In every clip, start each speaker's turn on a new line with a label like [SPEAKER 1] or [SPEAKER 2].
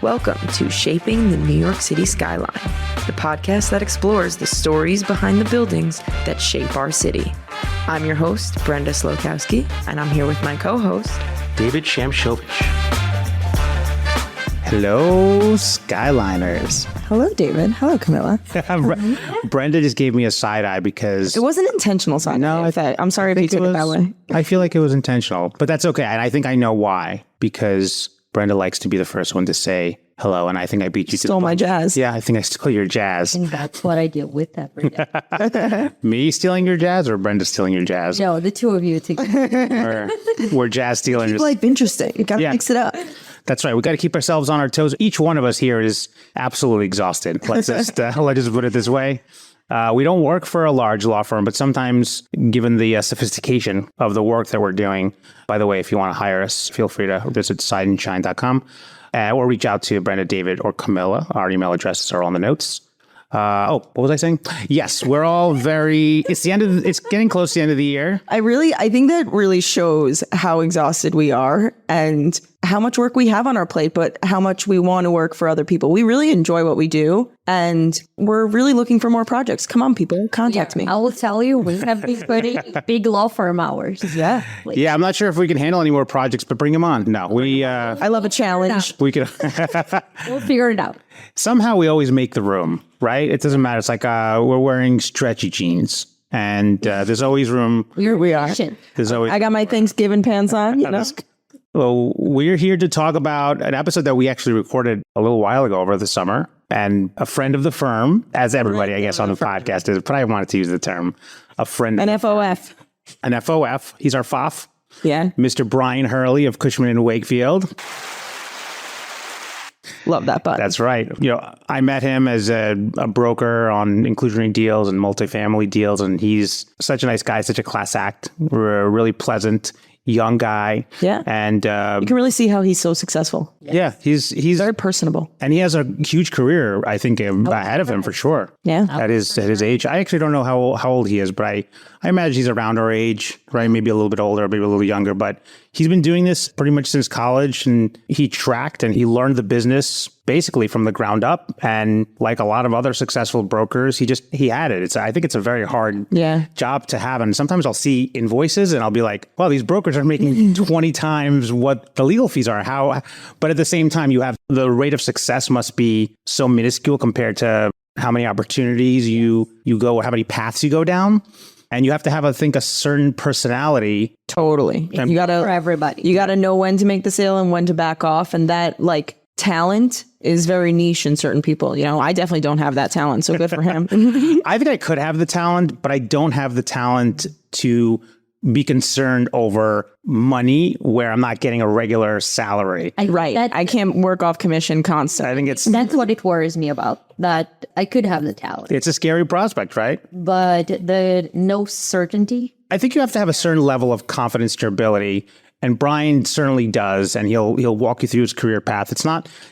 [SPEAKER 1] Welcome to Shaping the New York City Skyline, the podcast that explores the stories behind the buildings that shape our city. I'm your host, Brenda Slochowsky, and I'm here with my co-host,
[SPEAKER 2] David Shamshovich.
[SPEAKER 3] Hello, Skyliners.
[SPEAKER 1] Hello, David. Hello, Camila.
[SPEAKER 3] Brenda just gave me a side eye because...
[SPEAKER 1] It wasn't intentional side eye. No, I'm sorry if you took it that way.
[SPEAKER 3] I feel like it was intentional, but that's okay. And I think I know why, because Brenda likes to be the first one to say hello, and I think I beat you to
[SPEAKER 1] Stole my jazz.
[SPEAKER 3] Yeah, I think I stole your jazz.
[SPEAKER 4] I think that's what I deal with every day.
[SPEAKER 3] Me stealing your jazz or Brenda stealing your jazz?
[SPEAKER 4] No, the two of you together.
[SPEAKER 3] We're jazz stealing.
[SPEAKER 1] Life interesting. You gotta mix it up.
[SPEAKER 3] That's right. We got to keep ourselves on our toes. Each one of us here is absolutely exhausted. Let's just put it this way. We don't work for a large law firm, but sometimes, given the sophistication of the work that we're doing, by the way, if you want to hire us, feel free to visit SEIDEN.com or reach out to Brenda, David, or Camila. Our email addresses are on the notes. What was I saying? Yes, we're all it's getting close to the end of the year.
[SPEAKER 1] I think that really shows how exhausted we are and how much work we have on our plate, but how much we want to work for other people. We really enjoy what we do, and we're really looking for more projects. Come on, people, contact me.
[SPEAKER 4] I will tell you, we have been putting big law firm hours.
[SPEAKER 1] Yeah.
[SPEAKER 3] Yeah, I'm not sure if we can handle any more projects, but bring them on. No,
[SPEAKER 1] I love a challenge.
[SPEAKER 3] We could.
[SPEAKER 4] We'll figure it out.
[SPEAKER 3] Somehow we always make the room, right? It doesn't matter. It's like we're wearing stretchy jeans, and there's always room.
[SPEAKER 1] We are.
[SPEAKER 3] There's always.
[SPEAKER 1] I got my Thanksgiving pants on. You know.
[SPEAKER 3] Well, we're here to talk about an episode that we actually recorded a little while ago over the summer. And a friend of the firm, as everybody, I guess, on the podcast is, but I wanted to use the term, a friend.
[SPEAKER 1] An FOF.
[SPEAKER 3] An FOF. He's our FOF.
[SPEAKER 1] Yeah.
[SPEAKER 3] Mr. Bryan Hurley of Cushman Wakefield.
[SPEAKER 1] Love that button.
[SPEAKER 3] That's right. I met him as a broker on inclusionary deals and multifamily deals, and he's such a nice guy, such a class act, really pleasant, young guy.
[SPEAKER 1] Yeah.
[SPEAKER 3] And
[SPEAKER 1] you can really see how he's so successsI
[SPEAKER 3] Yeah, he's
[SPEAKER 1] very personable.
[SPEAKER 3] And he has a huge career, I think, ahead of him for sure.
[SPEAKER 1] Yeah.
[SPEAKER 3] At his age. I actually don't know how old he is, but I imagine he's around our age, right? Maybe a little bit older, maybe a little younger, but he's been doing this pretty much since college, and he tracked and he learned the business basically from the ground up. And like a lot of other successful brokers, he had it. I think it's a very hard job to have. And sometimes I'll see invoices and I'll be like, well, these brokers are making 20 times what the legal fees are. But at the same time, you have the rate of success must be so minuscule compared to how many opportunities you go, how many paths you go down. And you have to have, I think, a certain personality.
[SPEAKER 1] Totally. You gotta,
[SPEAKER 4] for everybody.
[SPEAKER 1] You got to know when to make the sale and when to back off. And that talent is very niche in certain people. I definitely don't have that talent. So good for him.
[SPEAKER 3] I think I could have the talent, but I don't have the talent to be concerned over money where I'm not getting a regular salary.
[SPEAKER 1] I can't work off commission constantly.
[SPEAKER 3] I think
[SPEAKER 4] that's what it worries me about, that I could have the talent.
[SPEAKER 3] It's a scary prospect, right?
[SPEAKER 4] But the no certainty.
[SPEAKER 3] I think you have to have a certain level of confidence in your ability. And Bryan certainly does, and he'll walk you through his career path.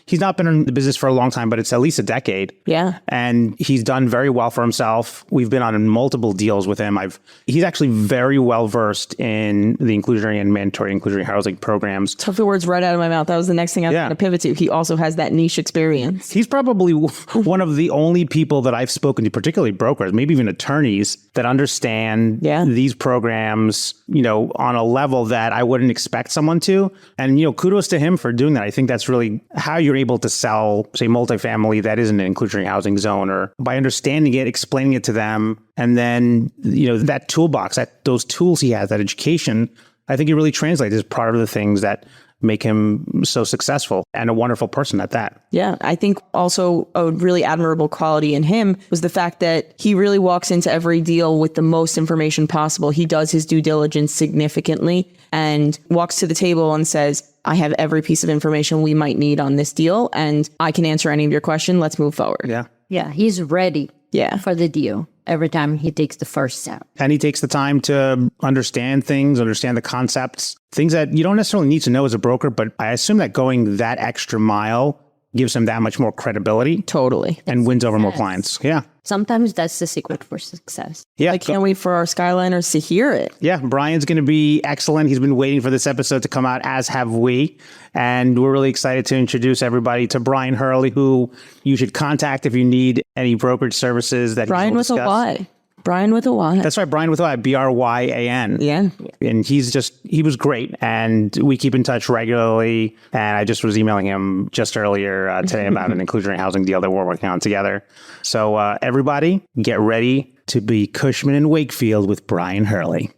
[SPEAKER 3] He's not been in the business for a long time, but it's at least a decade.
[SPEAKER 1] Yeah.
[SPEAKER 3] And he's done very well for himself. We've been on multiple deals with him. He's actually very well versed in the inclusionary and mandatory inclusionary housing programs.
[SPEAKER 1] Took the words right out of my mouth. That was the next thing I was going to pivot to. He also has that niche experience.
[SPEAKER 3] He's probably one of the only people that I've spoken to, particularly brokers, maybe even attorneys, that understand these programs, on a level that I wouldn't expect someone to. And, kudos to him for doing that. I think that's really how you're able to sell, say, multifamily that isn't an inclusionary housing zone, or by understanding it, explaining it to them. And then, that toolbox, those tools he has, that education, I think it really translates as part of the things that make him so successful and a wonderful person at that.
[SPEAKER 1] Yeah. I think also a really admirable quality in him was the fact that he really walks into every deal with the most information possible. He does his due diligence significantly and walks to the table and says, I have every piece of information we might need on this deal, and I can answer any of your questions. Let's move forward.
[SPEAKER 3] Yeah.
[SPEAKER 4] Yeah. He's ready for the deal every time he takes the first step.
[SPEAKER 3] And he takes the time to understand things, understand the concepts, things that you don't necessarily need to know as a broker. But I assume that going that extra mile gives him that much more credibility.
[SPEAKER 1] Totally.
[SPEAKER 3] And wins over more clients. Yeah.
[SPEAKER 4] Sometimes that's the secret for success.
[SPEAKER 3] Yeah.
[SPEAKER 1] I can't wait for our Skyliners to hear it.
[SPEAKER 3] Yeah. Brian's going to be excellent. He's been waiting for this episode to come out, as have we. And we're really excited to introduce everybody to Bryan Hurley, who you should contact if you need any brokerage services that
[SPEAKER 1] Bryan with
[SPEAKER 3] discuss.
[SPEAKER 1] a Y. Bryan with a Y.
[SPEAKER 3] That's right. Bryan with a Y, Bryan.
[SPEAKER 1] Yeah.
[SPEAKER 3] And he was great. And we keep in touch regularly. And I just was emailing him just earlier today about an inclusionary housing deal that we're working on together. So everybody get ready to be Cushman and Wakefield with Bryan Hurley.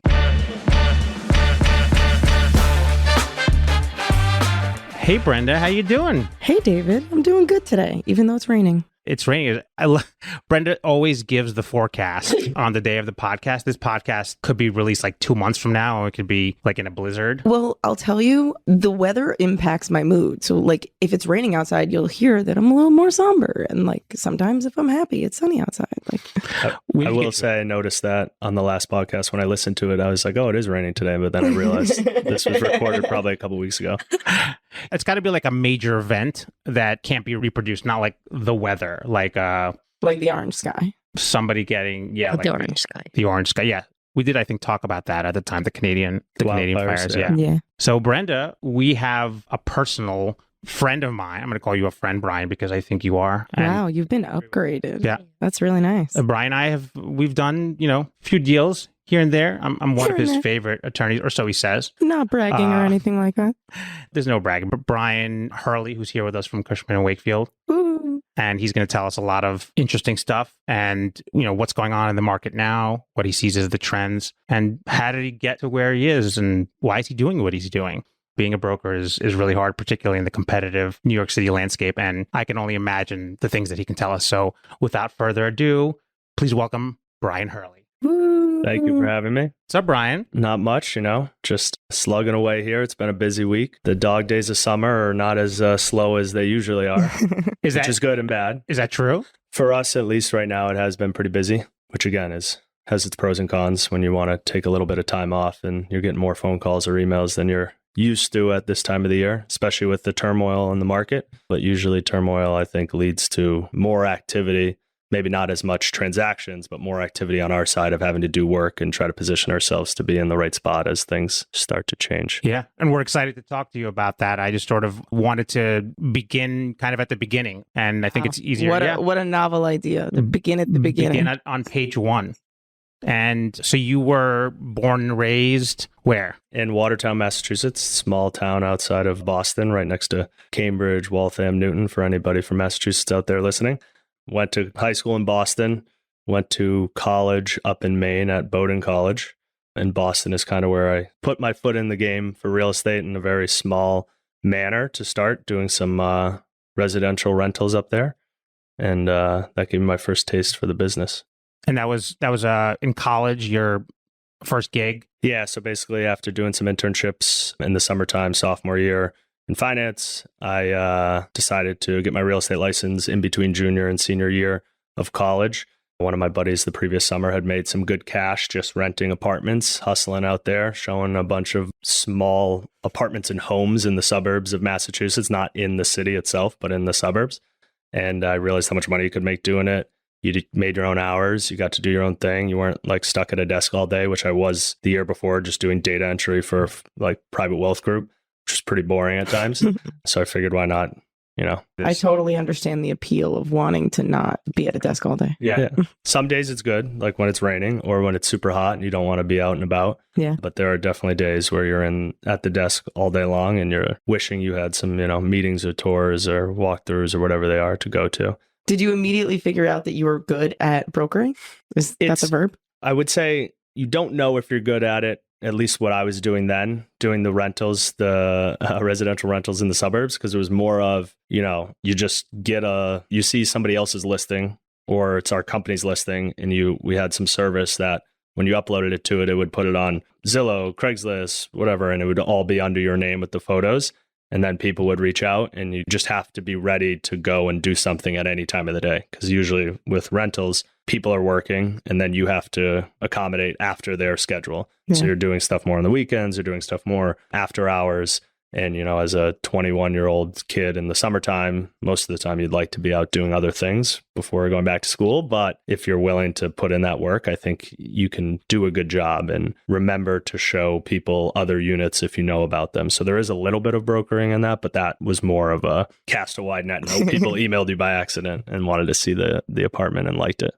[SPEAKER 3] Hey, Brenda, how you doing?
[SPEAKER 1] Hey, David. I'm doing good today, even though it's raining.
[SPEAKER 3] It's raining. Brenda always gives the forecast on the day of the podcast. This podcast could be released like 2 months from now, or it could be like in a blizzard.
[SPEAKER 2] Well, I'll tell you, the weather impacts my mood. So like if it's raining outside, you'll hear that I'm a little more somber. And like sometimes if I'm happy, it's sunny outside. Like
[SPEAKER 5] I will say I noticed that on the last podcast when I listened to it. I was like, oh, it is raining today. But then I realized this was recorded probably a couple weeks ago.
[SPEAKER 3] It's got to be like a major event that can't be reproduced, not like the weather, like
[SPEAKER 2] the orange sky.
[SPEAKER 3] somebody getting like
[SPEAKER 4] the orange sky.
[SPEAKER 3] The orange sky. Yeah. We did, I think, talk about that at the time, the Canadian fires. Yeah.
[SPEAKER 2] Yeah.
[SPEAKER 3] So, Brenda, we have a personal friend of mine. I'm going to call you a friend, Bryan, because I think you are. And
[SPEAKER 2] Wow, you've been upgraded.
[SPEAKER 3] Yeah.
[SPEAKER 2] That's really nice.
[SPEAKER 3] Bryan and I we've done, a few deals here and there. I'm one of his favorite attorneys, or so he says.
[SPEAKER 2] Not bragging or anything like that.
[SPEAKER 3] There's no bragging, but Bryan Hurley, who's here with us from Cushman Wakefield,
[SPEAKER 2] Ooh.
[SPEAKER 3] and he's going to tell us a lot of interesting stuff and, what's going on in the market now, what he sees as the trends, and how did he get to where he is, and why is he doing what he's doing? Being a broker is really hard, particularly in the competitive New York City landscape, and I can only imagine the things that he can tell us. So without further ado, please welcome Bryan Hurley.
[SPEAKER 2] Ooh.
[SPEAKER 5] Thank you for having me.
[SPEAKER 3] What's up, Bryan?
[SPEAKER 5] Not much, just slugging away here. It's been a busy week. The dog days of summer are not as slow as they usually are, which is good and bad.
[SPEAKER 3] Is that true?
[SPEAKER 5] For us, at least right now, it has been pretty busy, which again has its pros and cons when you want to take a little bit of time off and you're getting more phone calls or emails than you're used to at this time of the year, especially with the turmoil in the market. But usually turmoil, I think, leads to more activity. Maybe not as much transactions, but more activity on our side of having to do work and try to position ourselves to be in the right spot as things start to change.
[SPEAKER 3] Yeah. And we're excited to talk to you about that. I just sort of wanted to begin kind of at the beginning. And I think it's easier.
[SPEAKER 2] What a novel idea. To begin at the beginning.
[SPEAKER 3] Begin on page 1. And so you were born and raised where?
[SPEAKER 5] In Watertown, Massachusetts, small town outside of Boston, right next to Cambridge, Waltham, Newton, for anybody from Massachusetts out there listening. Went to high school in Boston, went to college up in Maine at Bowdoin College. And Boston is kind of where I put my foot in the game for real estate in a very small manner to start doing some residential rentals up there. And that gave me my first taste for the business.
[SPEAKER 3] And that was in college, your first gig?
[SPEAKER 5] Yeah. So basically after doing some internships in the summertime, sophomore year, in finance, I decided to get my real estate license in between junior and senior year of college. One of my buddies the previous summer had made some good cash just renting apartments, hustling out there, showing a bunch of small apartments and homes in the suburbs of Massachusetts, not in the city itself, but in the suburbs. And I realized how much money you could make doing it. You made your own hours. You got to do your own thing. You weren't like stuck at a desk all day, which I was the year before, just doing data entry for like private wealth group, which is pretty boring at times. So I figured, why not?
[SPEAKER 2] I totally understand the appeal of wanting to not be at a desk all day.
[SPEAKER 5] Yeah. Some days it's good, like when it's raining or when it's super hot and you don't want to be out and about.
[SPEAKER 2] Yeah.
[SPEAKER 5] But there are definitely days where you're at the desk all day long and you're wishing you had some, meetings or tours or walkthroughs or whatever they are to go to.
[SPEAKER 2] Did you immediately figure out that you were good at brokering? Is that the verb?
[SPEAKER 5] I would say you don't know if you're good at it. At least what I was doing then, doing the rentals, the residential rentals in the suburbs, because it was more of, you just you see somebody else's listing or it's our company's listing and we had some service that when you uploaded it to it, it would put it on Zillow, Craigslist, whatever, and it would all be under your name with the photos. And then people would reach out and you just have to be ready to go and do something at any time of the day. Because usually with rentals, people are working and then you have to accommodate after their schedule. Yeah. So you're doing stuff more on the weekends, you're doing stuff more after hours. And, as a 21-year-old kid in the summertime, most of the time you'd like to be out doing other things before going back to school. But if you're willing to put in that work, I think you can do a good job and remember to show people other units if you know about them. So there is a little bit of brokering in that, but that was more of a cast a wide net. No, people emailed you by accident and wanted to see the apartment and liked it.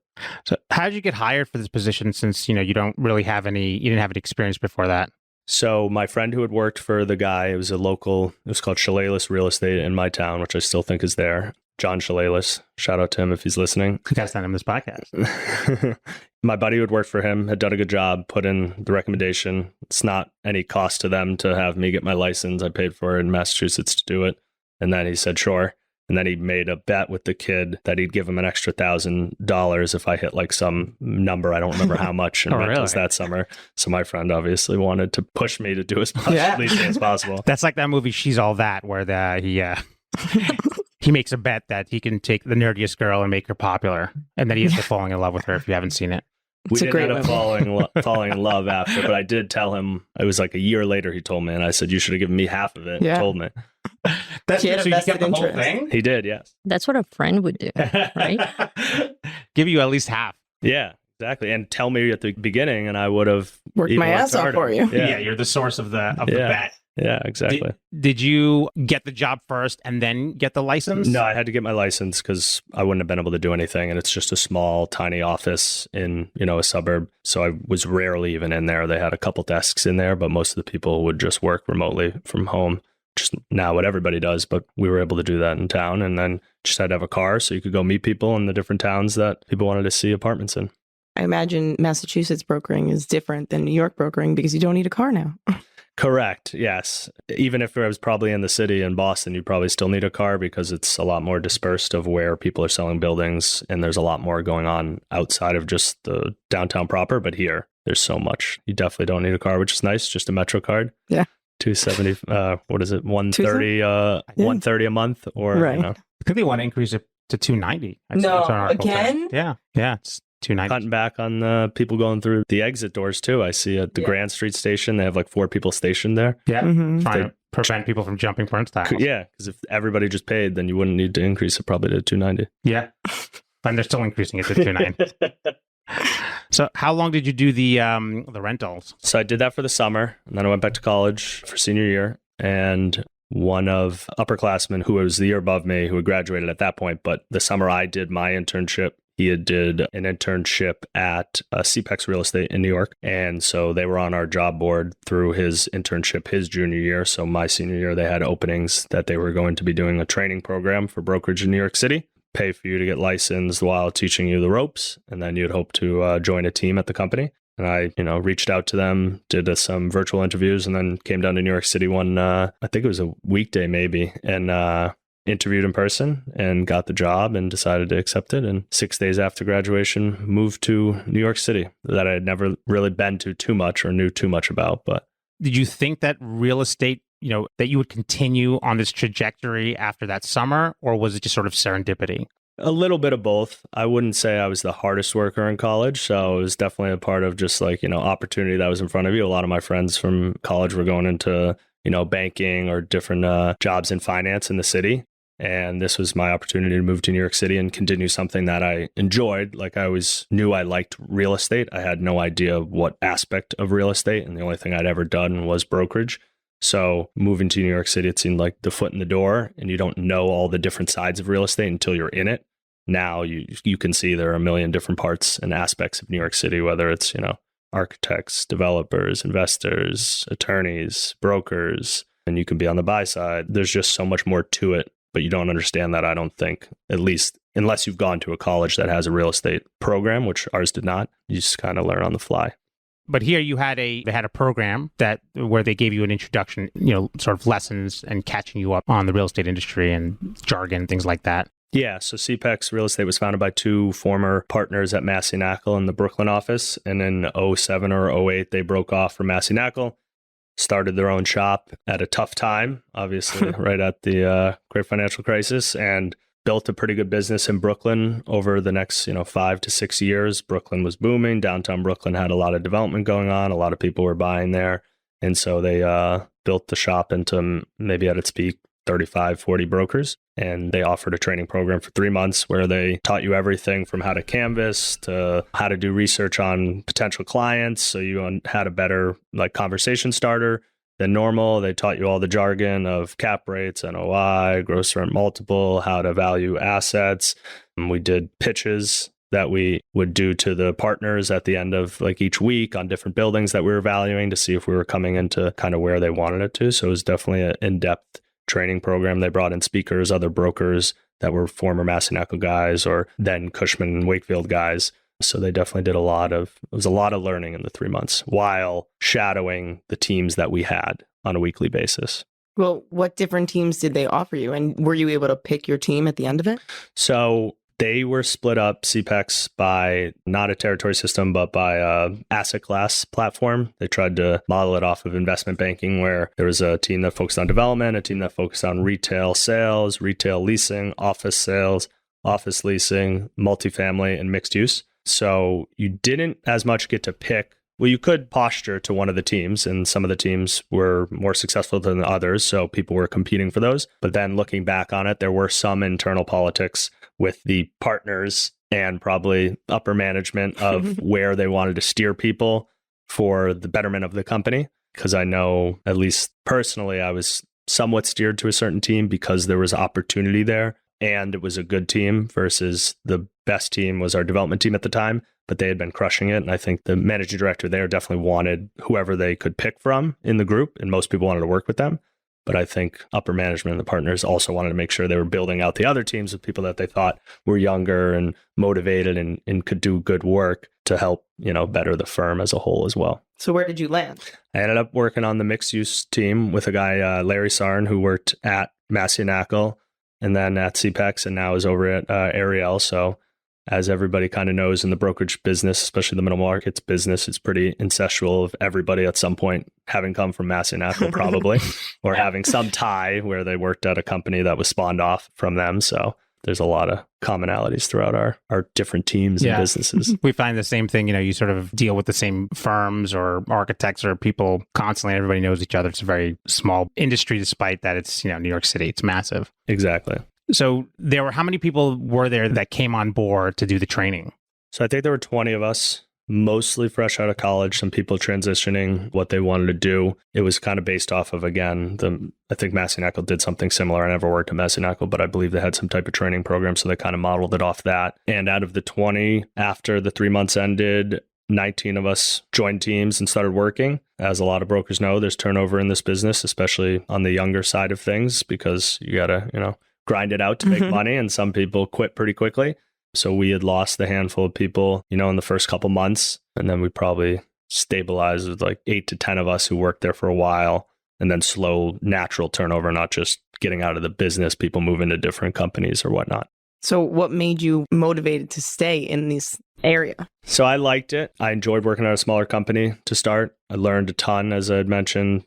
[SPEAKER 3] So how did you get hired for this position since, you didn't have any experience before that?
[SPEAKER 5] So my friend who had worked for the guy, it was called Shalalis Real Estate in my town, which I still think is there. John Shalalis. Shout out to him if he's listening.
[SPEAKER 3] You guys sent him this podcast.
[SPEAKER 5] My buddy who had worked for him had done a good job, put in the recommendation. It's not any cost to them to have me get my license. I paid for it in Massachusetts to do it. And then he said, sure. And then he made a bet with the kid that he'd give him an extra $1,000 if I hit like some number. I don't remember how much in rentals that summer. So my friend obviously wanted to push me to do as much leasing as possible.
[SPEAKER 3] That's like that movie She's All That, where he makes a bet that he can take the nerdiest girl and make her popular. And then he ends up falling in love with her if you haven't seen it.
[SPEAKER 5] We didn't end up falling in love after, but I did tell him, it was like a year later he told me, and I said, you should have given me half of it.
[SPEAKER 2] Yeah.
[SPEAKER 5] He told me.
[SPEAKER 3] That's
[SPEAKER 2] He had
[SPEAKER 3] so
[SPEAKER 2] a
[SPEAKER 3] you kept the
[SPEAKER 2] vested
[SPEAKER 3] whole
[SPEAKER 2] interest.
[SPEAKER 3] thing?
[SPEAKER 5] He did, yes.
[SPEAKER 4] That's what a friend would do, right?
[SPEAKER 3] Give you at least half.
[SPEAKER 5] Yeah, exactly. And tell me at the beginning, and I would have
[SPEAKER 2] Worked
[SPEAKER 5] even
[SPEAKER 2] my
[SPEAKER 5] worked
[SPEAKER 2] ass off
[SPEAKER 5] harder.
[SPEAKER 2] for you.
[SPEAKER 3] Yeah, you're the source of the
[SPEAKER 5] Yeah.
[SPEAKER 3] bet.
[SPEAKER 5] Yeah, exactly.
[SPEAKER 3] Did you get the job first and then get the license?
[SPEAKER 5] No, I had to get my license because I wouldn't have been able to do anything. And it's just a small, tiny office in, a suburb. So I was rarely even in there. They had a couple desks in there, but most of the people would just work remotely from home. Just now what everybody does, but we were able to do that in town. And then just had to have a car so you could go meet people in the different towns that people wanted to see apartments in.
[SPEAKER 2] I imagine Massachusetts brokering is different than New York brokering because you don't need a car now.
[SPEAKER 5] Correct. Yes. Even if I was probably in the city in Boston, you probably still need a car because it's a lot more dispersed of where people are selling buildings. And there's a lot more going on outside of just the downtown proper. But here, there's so much. You definitely don't need a car, which is nice. Just a Metro card.
[SPEAKER 2] Yeah.
[SPEAKER 5] 270, what is it? 130, 130 a month or,
[SPEAKER 2] Right.
[SPEAKER 3] I think they want to increase it to 290.
[SPEAKER 2] No,
[SPEAKER 3] an article
[SPEAKER 2] again?
[SPEAKER 3] saying. Yeah, it's 290.
[SPEAKER 5] cutting back on the people going through the exit doors too. I see at the Grand Street station, they have like 4 people stationed there.
[SPEAKER 3] Yeah,
[SPEAKER 2] Mhm.
[SPEAKER 3] trying to prevent people from jumping turnstiles.
[SPEAKER 5] Yeah, because if everybody just paid, then you wouldn't need to increase it probably to 290.
[SPEAKER 3] Yeah, and they're still increasing it to 290. So how long did you do the rentals?
[SPEAKER 5] So I did that for the summer, and then I went back to college for senior year. And one of upperclassmen who was the year above me, who had graduated at that point, but the summer I did my internship, he had did an internship at CPEX Real Estate in New York. And so they were on our job board through his internship his junior year. So my senior year, they had openings that they were going to be doing a training program for brokerage in New York City, pay for you to get licensed while teaching you the ropes. And then you'd hope to join a team at the company. And I, reached out to them, did some virtual interviews, and then came down to New York City one, I think it was a weekday maybe, and interviewed in person and got the job and decided to accept it. And 6 days after graduation, moved to New York City that I had never really been to too much or knew too much about. But
[SPEAKER 3] did you think that real estate, that you would continue on this trajectory after that summer, or was it just sort of serendipity?
[SPEAKER 5] a little bit of both. I wouldn't say I was the hardest worker in college. So it was definitely a part of just opportunity that was in front of you. A lot of my friends from college were going into, banking or different jobs in finance in the city. And this was my opportunity to move to New York City and continue something that I enjoyed. Like I always knew I liked real estate. I had no idea what aspect of real estate. And the only thing I'd ever done was brokerage. So moving to New York City, it seemed like the foot in the door, and you don't know all the different sides of real estate until you're in it. Now you can see there are a million different parts and aspects of New York City, whether it's, architects, developers, investors, attorneys, brokers, and you can be on the buy side. There's just so much more to it, but you don't understand that, I don't think, at least unless you've gone to a college that has a real estate program, which ours did not. You just kind of learn on the fly.
[SPEAKER 3] But here they had a program where they gave you an introduction, sort of lessons and catching you up on the real estate industry and jargon, things like that.
[SPEAKER 5] Yeah, so CPEX Real Estate was founded by two former partners at Massey Knackle in the Brooklyn office. And in 07 or 08, they broke off from Massey Knackle, started their own shop at a tough time, obviously, right at the great financial crisis, and built a pretty good business in Brooklyn over the next, 5 to 6 years. Brooklyn was booming. Downtown Brooklyn had a lot of development going on. A lot of people were buying there. And so they built the shop into maybe at its peak 35, 40 brokers. And they offered a training program for 3 months where they taught you everything from how to canvas to how to do research on potential clients. So you had a better conversation starter than normal. They taught you all the jargon of cap rates, NOI, gross rent multiple, how to value assets. And we did pitches that we would do to the partners at the end of each week on different buildings that we were valuing to see if we were coming into kind of where they wanted it to. So it was definitely an in-depth training program. They brought in speakers, other brokers that were former Massanutten guys or then Cushman Wakefield guys. So they definitely did it was a lot of learning in the 3 months while shadowing the teams that we had on a weekly basis.
[SPEAKER 2] Well, what different teams did they offer you? And were you able to pick your team at the end of it?
[SPEAKER 5] So they were split up, CPEX, by not a territory system, but by a asset class platform. They tried to model it off of investment banking, where there was a team that focused on development, a team that focused on retail sales, retail leasing, office sales, office leasing, multifamily, and mixed use. So you didn't as much get to pick. Well, you could posture to one of the teams, and some of the teams were more successful than others, so people were competing for those. But then looking back on it, there were some internal politics with the partners and probably upper management of where they wanted to steer people for the betterment of the company. Because I know, at least personally, I was somewhat steered to a certain team because there was opportunity there and it was a good team, versus the best team was our development team at the time, but they had been crushing it. And I think the managing director there definitely wanted whoever they could pick from in the group, and most people wanted to work with them. But I think upper management and the partners also wanted to make sure they were building out the other teams with people that they thought were younger and motivated and could do good work to help, better the firm as a whole as well.
[SPEAKER 2] So where did you land?
[SPEAKER 5] I ended up working on the mixed use team with a guy, Larry Sarn, who worked at Massanutten and then at CPEX and now is over at Ariel. So as everybody kind of knows in the brokerage business, especially the middle markets business, it's pretty incestual of everybody at some point having come from Massanutten probably, or having some tie where they worked at a company that was spawned off from them. So there's a lot of commonalities throughout our different teams and businesses.
[SPEAKER 3] We find the same thing, you sort of deal with the same firms or architects or people constantly. Everybody knows each other. It's a very small industry, despite that it's, New York City. It's massive.
[SPEAKER 5] Exactly.
[SPEAKER 3] So how many people were there that came on board to do the training?
[SPEAKER 5] So I think there were 20 of us, mostly fresh out of college, some people transitioning what they wanted to do. It was kind of based off of, again, I think Massanutten did something similar. I never worked at Massanutten, but I believe they had some type of training program. So they kind of modeled it off that. And out of the 20, after the 3 months ended, 19 of us joined teams and started working. As a lot of brokers know, there's turnover in this business, especially on the younger side of things, because you got to, grind it out to make money, and some people quit pretty quickly. So we had lost a handful of people, in the first couple months, and then we probably stabilized with 8 to 10 of us who worked there for a while, and then slow natural turnover, not just getting out of the business, people move into different companies or whatnot.
[SPEAKER 2] So what made you motivated to stay in this area?
[SPEAKER 5] So I liked it. I enjoyed working at a smaller company to start. I learned a ton, as I had mentioned.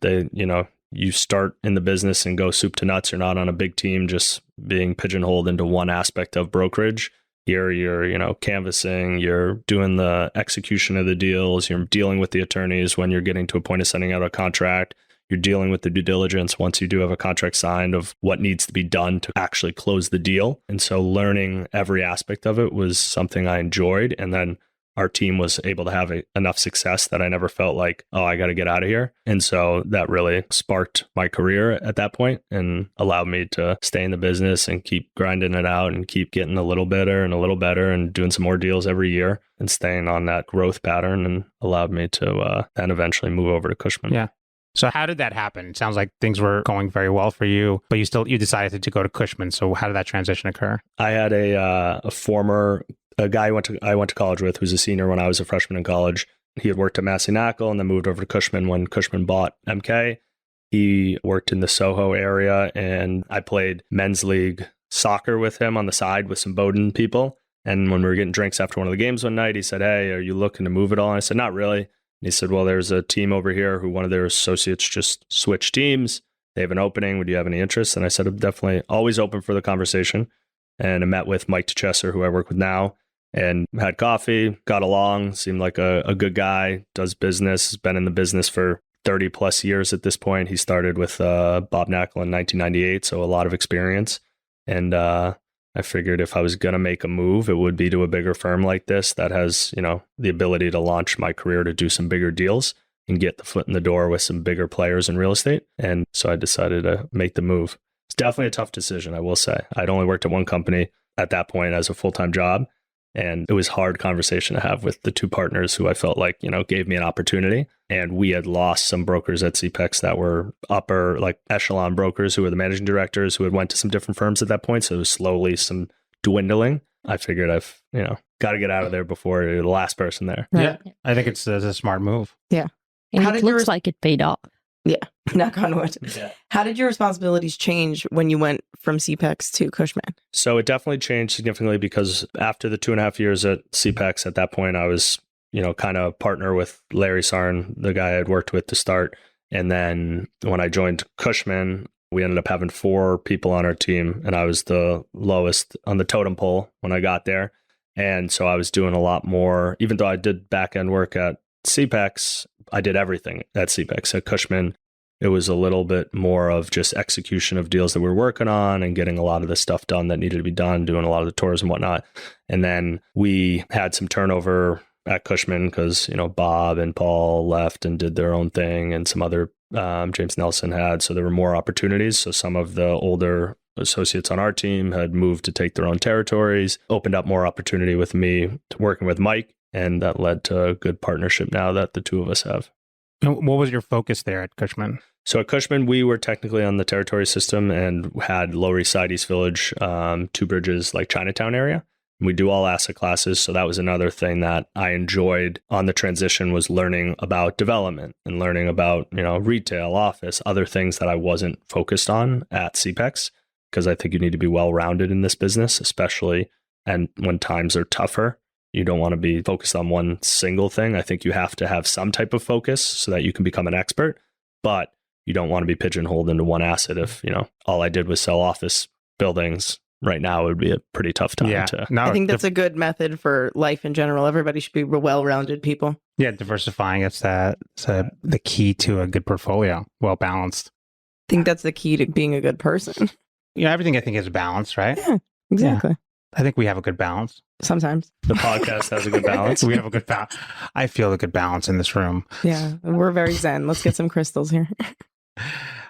[SPEAKER 5] You start in the business and go soup to nuts. You're not on a big team just being pigeonholed into one aspect of brokerage. Here you're, canvassing, you're doing the execution of the deals, you're dealing with the attorneys when you're getting to a point of sending out a contract, you're dealing with the due diligence once you do have a contract signed of what needs to be done to actually close the deal. And so learning every aspect of it was something I enjoyed. And then our team was able to have enough success that I never felt like, oh, I got to get out of here. And so that really sparked my career at that point and allowed me to stay in the business and keep grinding it out and keep getting a little better and doing some more deals every year and staying on that growth pattern, and allowed me to then eventually move over to Cushman.
[SPEAKER 3] Yeah. So how did that happen? It sounds like things were going very well for you, but you decided to go to Cushman. So how did that transition occur?
[SPEAKER 5] I had a guy I went to college with, who's a senior when I was a freshman in college. He had worked at Massanutten and then moved over to Cushman when Cushman bought MK. He worked in the Soho area, and I played men's league soccer with him on the side with some Bowdoin people. And when we were getting drinks after one of the games one night, he said, "Hey, are you looking to move at all?" And I said, "Not really." And he said, "Well, there's a team over here who one of their associates just switched teams. They have an opening. Would you have any interest?" And I said, "I'm definitely always open for the conversation." And I met with Mike DeChesser, who I work with now, and had coffee, got along, seemed like a good guy, does business, has been in the business for 30 plus years at this point. He started with Bob Knackel in 1998, so a lot of experience. And I figured if I was going to make a move, it would be to a bigger firm like this that has, the ability to launch my career to do some bigger deals and get the foot in the door with some bigger players in real estate. And so I decided to make the move. It's definitely a tough decision, I will say. I'd only worked at one company at that point as a full-time job. And it was a hard conversation to have with the two partners who I felt like, gave me an opportunity. And we had lost some brokers at CPEX that were upper, like echelon brokers who were the managing directors who had went to some different firms at that point. So it was slowly some dwindling. I figured I've, got to get out of there before you're the last person there.
[SPEAKER 3] Yeah. I think it's a smart move.
[SPEAKER 2] Yeah.
[SPEAKER 4] And
[SPEAKER 2] How
[SPEAKER 4] it
[SPEAKER 2] did
[SPEAKER 4] looks like it paid off.
[SPEAKER 2] Yeah. Knock on wood.
[SPEAKER 5] Yeah.
[SPEAKER 2] How did your responsibilities change when you went from CPEX to Cushman?
[SPEAKER 5] So it definitely changed significantly because after the 2.5 years at CPEX, at that point, I was, kind of partner with Larry Sarn, the guy I'd worked with to start. And then when I joined Cushman, we ended up having 4 people on our team, and I was the lowest on the totem pole when I got there. And so I was doing a lot more, even though I did back end work at CPEX, I did everything at CPEX. At Cushman, it was a little bit more of just execution of deals that we were working on and getting a lot of the stuff done that needed to be done, doing a lot of the tours and whatnot. And then we had some turnover at Cushman because, Bob and Paul left and did their own thing, and some other James Nelson had. So there were more opportunities. So some of the older associates on our team had moved to take their own territories, opened up more opportunity with me working with Mike. And that led to a good partnership now that the two of us have.
[SPEAKER 3] And what was your focus there at Cushman?
[SPEAKER 5] So at Cushman, we were technically on the territory system and had Lower East Side, East Village, Two Bridges, like Chinatown area. We do all asset classes. So that was another thing that I enjoyed on the transition, was learning about development and learning about, retail, office, other things that I wasn't focused on at CPEX, because I think you need to be well-rounded in this business, especially and when times are tougher. You don't want to be focused on one single thing. I think you have to have some type of focus so that you can become an expert, but you don't want to be pigeonholed into one asset. If, all I did was sell office buildings, right now it would be a pretty tough time to.
[SPEAKER 2] I think that's a good method for life in general. Everybody should be well-rounded people.
[SPEAKER 3] Yeah, diversifying. It's the key to a good portfolio, well-balanced.
[SPEAKER 2] I think that's the key to being a good person.
[SPEAKER 3] Everything I think is balanced, right?
[SPEAKER 2] Yeah, exactly.
[SPEAKER 3] Yeah. I think we have a good balance.
[SPEAKER 2] Sometimes.
[SPEAKER 5] The podcast has a good balance.
[SPEAKER 3] We have a good balance. I feel a good balance in this room.
[SPEAKER 2] Yeah, we're very zen. Let's get some crystals here.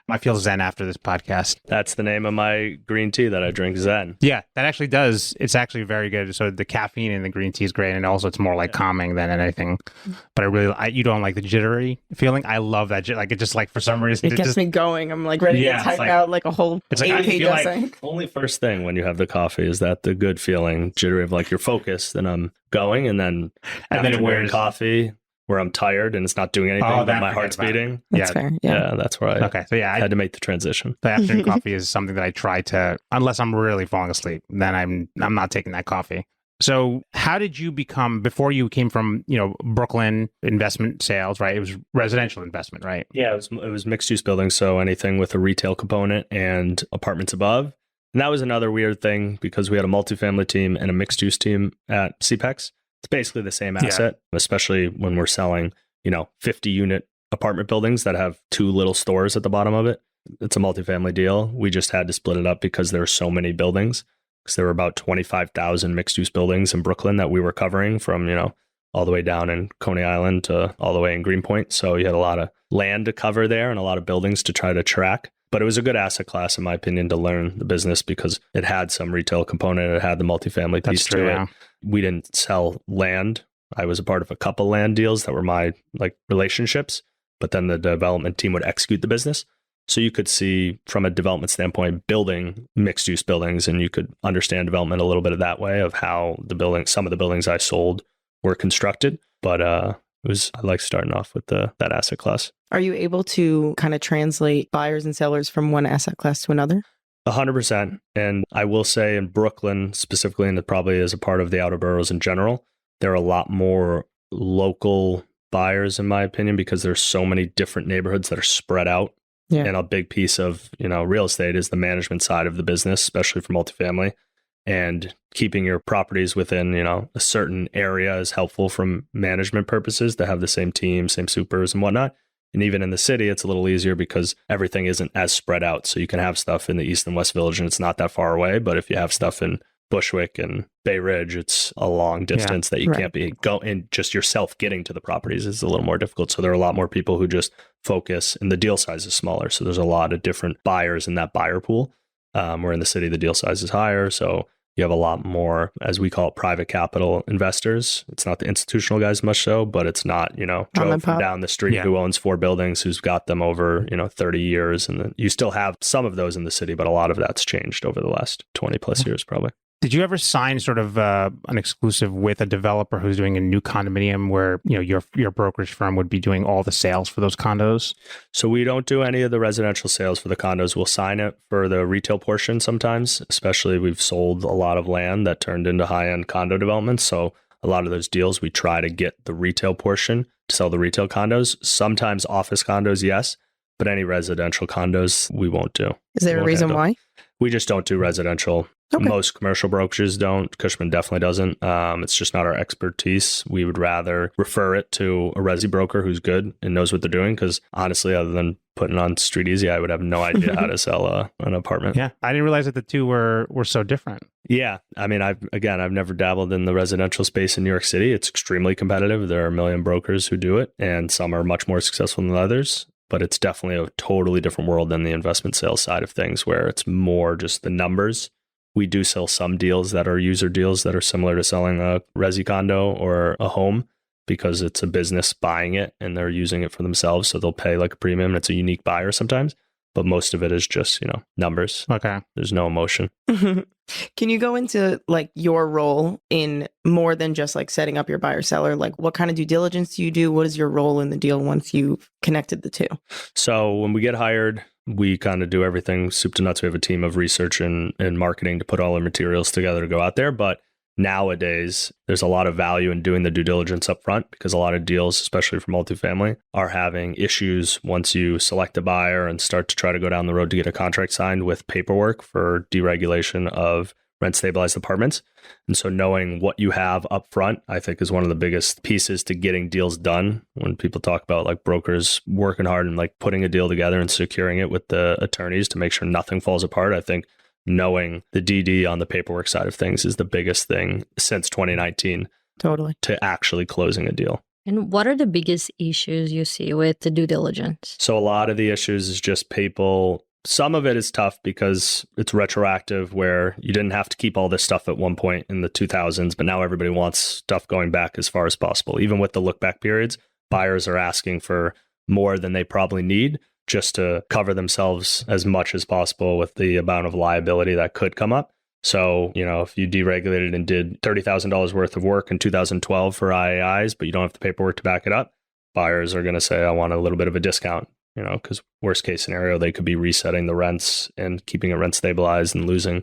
[SPEAKER 3] I feel zen after this podcast.
[SPEAKER 5] That's the name of my green tea that I drink, Zen.
[SPEAKER 3] Yeah, that actually does. It's actually very good. So the caffeine in the green tea is great. And also it's more like calming than anything. But you don't like the jittery feeling. I love that. Like it just like for some reason.
[SPEAKER 2] It gets me going. I'm like ready to type out like a whole 8-page essay.
[SPEAKER 5] Like, only first thing when you have the coffee is that the good feeling, jittery of like you're focused and I'm going. And then it wears coffee where I'm tired and it's not doing anything, but my heart's beating.
[SPEAKER 2] That's fair. Yeah,
[SPEAKER 5] that's where I had to make the transition.
[SPEAKER 3] The afternoon coffee is something that I try to, unless I'm really falling asleep, then I'm not taking that coffee. So how did you become, before you came from, Brooklyn investment sales, right? It was residential investment, right?
[SPEAKER 5] Yeah, it was mixed use buildings. So anything with a retail component and apartments above. And that was another weird thing because we had a multifamily team and a mixed use team at CPEX. It's basically the same asset, especially when we're selling, 50 unit apartment buildings that have 2 little stores at the bottom of it. It's a multifamily deal. We just had to split it up because there are so many buildings, because there were about 25,000 mixed use buildings in Brooklyn that we were covering from, all the way down in Coney Island to all the way in Greenpoint. So you had a lot of land to cover there and a lot of buildings to try to track. But it was a good asset class, in my opinion, to learn the business because it had some retail component. It had the multifamily piece to it. We didn't sell land. I was a part of a couple land deals that were my relationships, but then the development team would execute the business. So you could see from a development standpoint, building mixed use buildings, and you could understand development a little bit of that way of how some of the buildings I sold were constructed. But I like starting off with that asset class.
[SPEAKER 2] Are you able to kind of translate buyers and sellers from one asset class to another?
[SPEAKER 5] 100%. And I will say in Brooklyn specifically, and it probably is a part of the outer boroughs in general, there are a lot more local buyers, in my opinion, because there's so many different neighborhoods that are spread out. Yeah. And a big piece of, real estate is the management side of the business, especially for multifamily. And keeping your properties within, a certain area is helpful from management purposes to have the same team, same supers and whatnot. And even in the city, it's a little easier because everything isn't as spread out. So you can have stuff in the East and West Village and it's not that far away. But if you have stuff in Bushwick and Bay Ridge, it's a long distance that you can't be going. Just yourself getting to the properties is a little more difficult. So there are a lot more people who just focus, and the deal size is smaller. So there's a lot of different buyers in that buyer pool. Where in the city, the deal size is higher. So you have a lot more, as we call it, private capital investors. It's not the institutional guys much so, but it's not, Joe from down the street who owns 4 buildings, who's got them over, 30 years. And then you still have some of those in the city, but a lot of that's changed over the last 20 plus years, probably.
[SPEAKER 3] Did you ever sign sort of an exclusive with a developer who's doing a new condominium where, your brokerage firm would be doing all the sales for those condos?
[SPEAKER 5] So we don't do any of the residential sales for the condos. We'll sign it for the retail portion sometimes, especially we've sold a lot of land that turned into high-end condo developments. So a lot of those deals, we try to get the retail portion to sell the retail condos. Sometimes office condos, yes, but any residential condos, we won't do.
[SPEAKER 2] Is there a reason why?
[SPEAKER 5] We just don't do residential. Okay. Most commercial brokerages don't. Cushman definitely doesn't. It's just not our expertise. We would rather refer it to a resi broker who's good and knows what they're doing. Because honestly, other than putting on Street Easy, I would have no idea how to sell an apartment.
[SPEAKER 3] Yeah, I didn't realize that the two were so different.
[SPEAKER 5] Yeah, I mean, I've never dabbled in the residential space in New York City. It's extremely competitive. There are a million brokers who do it, and some are much more successful than others. But it's definitely a totally different world than the investment sales side of things, where it's more just the numbers. We do sell some deals that are user deals that are similar to selling a resi condo or a home, because it's a business buying it and they're using it for themselves. So they'll pay like a premium and it's a unique buyer sometimes. But most of it is just, numbers.
[SPEAKER 3] Okay.
[SPEAKER 5] There's no emotion.
[SPEAKER 2] Can you go into like your role in more than just like setting up your buyer seller? Like what kind of due diligence do you do? What is your role in the deal once you've connected the two?
[SPEAKER 5] So when we get hired, we kind of do everything soup to nuts. We have a team of research and marketing to put all our materials together to go out there. But nowadays, there's a lot of value in doing the due diligence up front, because a lot of deals, especially for multifamily, are having issues once you select a buyer and start to try to go down the road to get a contract signed with paperwork for deregulation of rent stabilized apartments. And so knowing what you have up front, I think, is one of the biggest pieces to getting deals done. When people talk about like brokers working hard and like putting a deal together and securing it with the attorneys to make sure nothing falls apart, I think knowing the DD on the paperwork side of things is the biggest thing since 2019.
[SPEAKER 2] Totally.
[SPEAKER 5] To actually closing a deal.
[SPEAKER 4] And what are the biggest issues you see with the due diligence?
[SPEAKER 5] So a lot of the issues is just people. Some of it is tough because it's retroactive, where you didn't have to keep all this stuff at one point in the 2000s, but now everybody wants stuff going back as far as possible. Even with the look back periods, buyers are asking for more than they probably need just to cover themselves as much as possible with the amount of liability that could come up. So, if you deregulated and did $30,000 worth of work in 2012 for IAIs, but you don't have the paperwork to back it up, buyers are going to say, I want a little bit of a discount, because worst case scenario, they could be resetting the rents and keeping it rent stabilized and losing,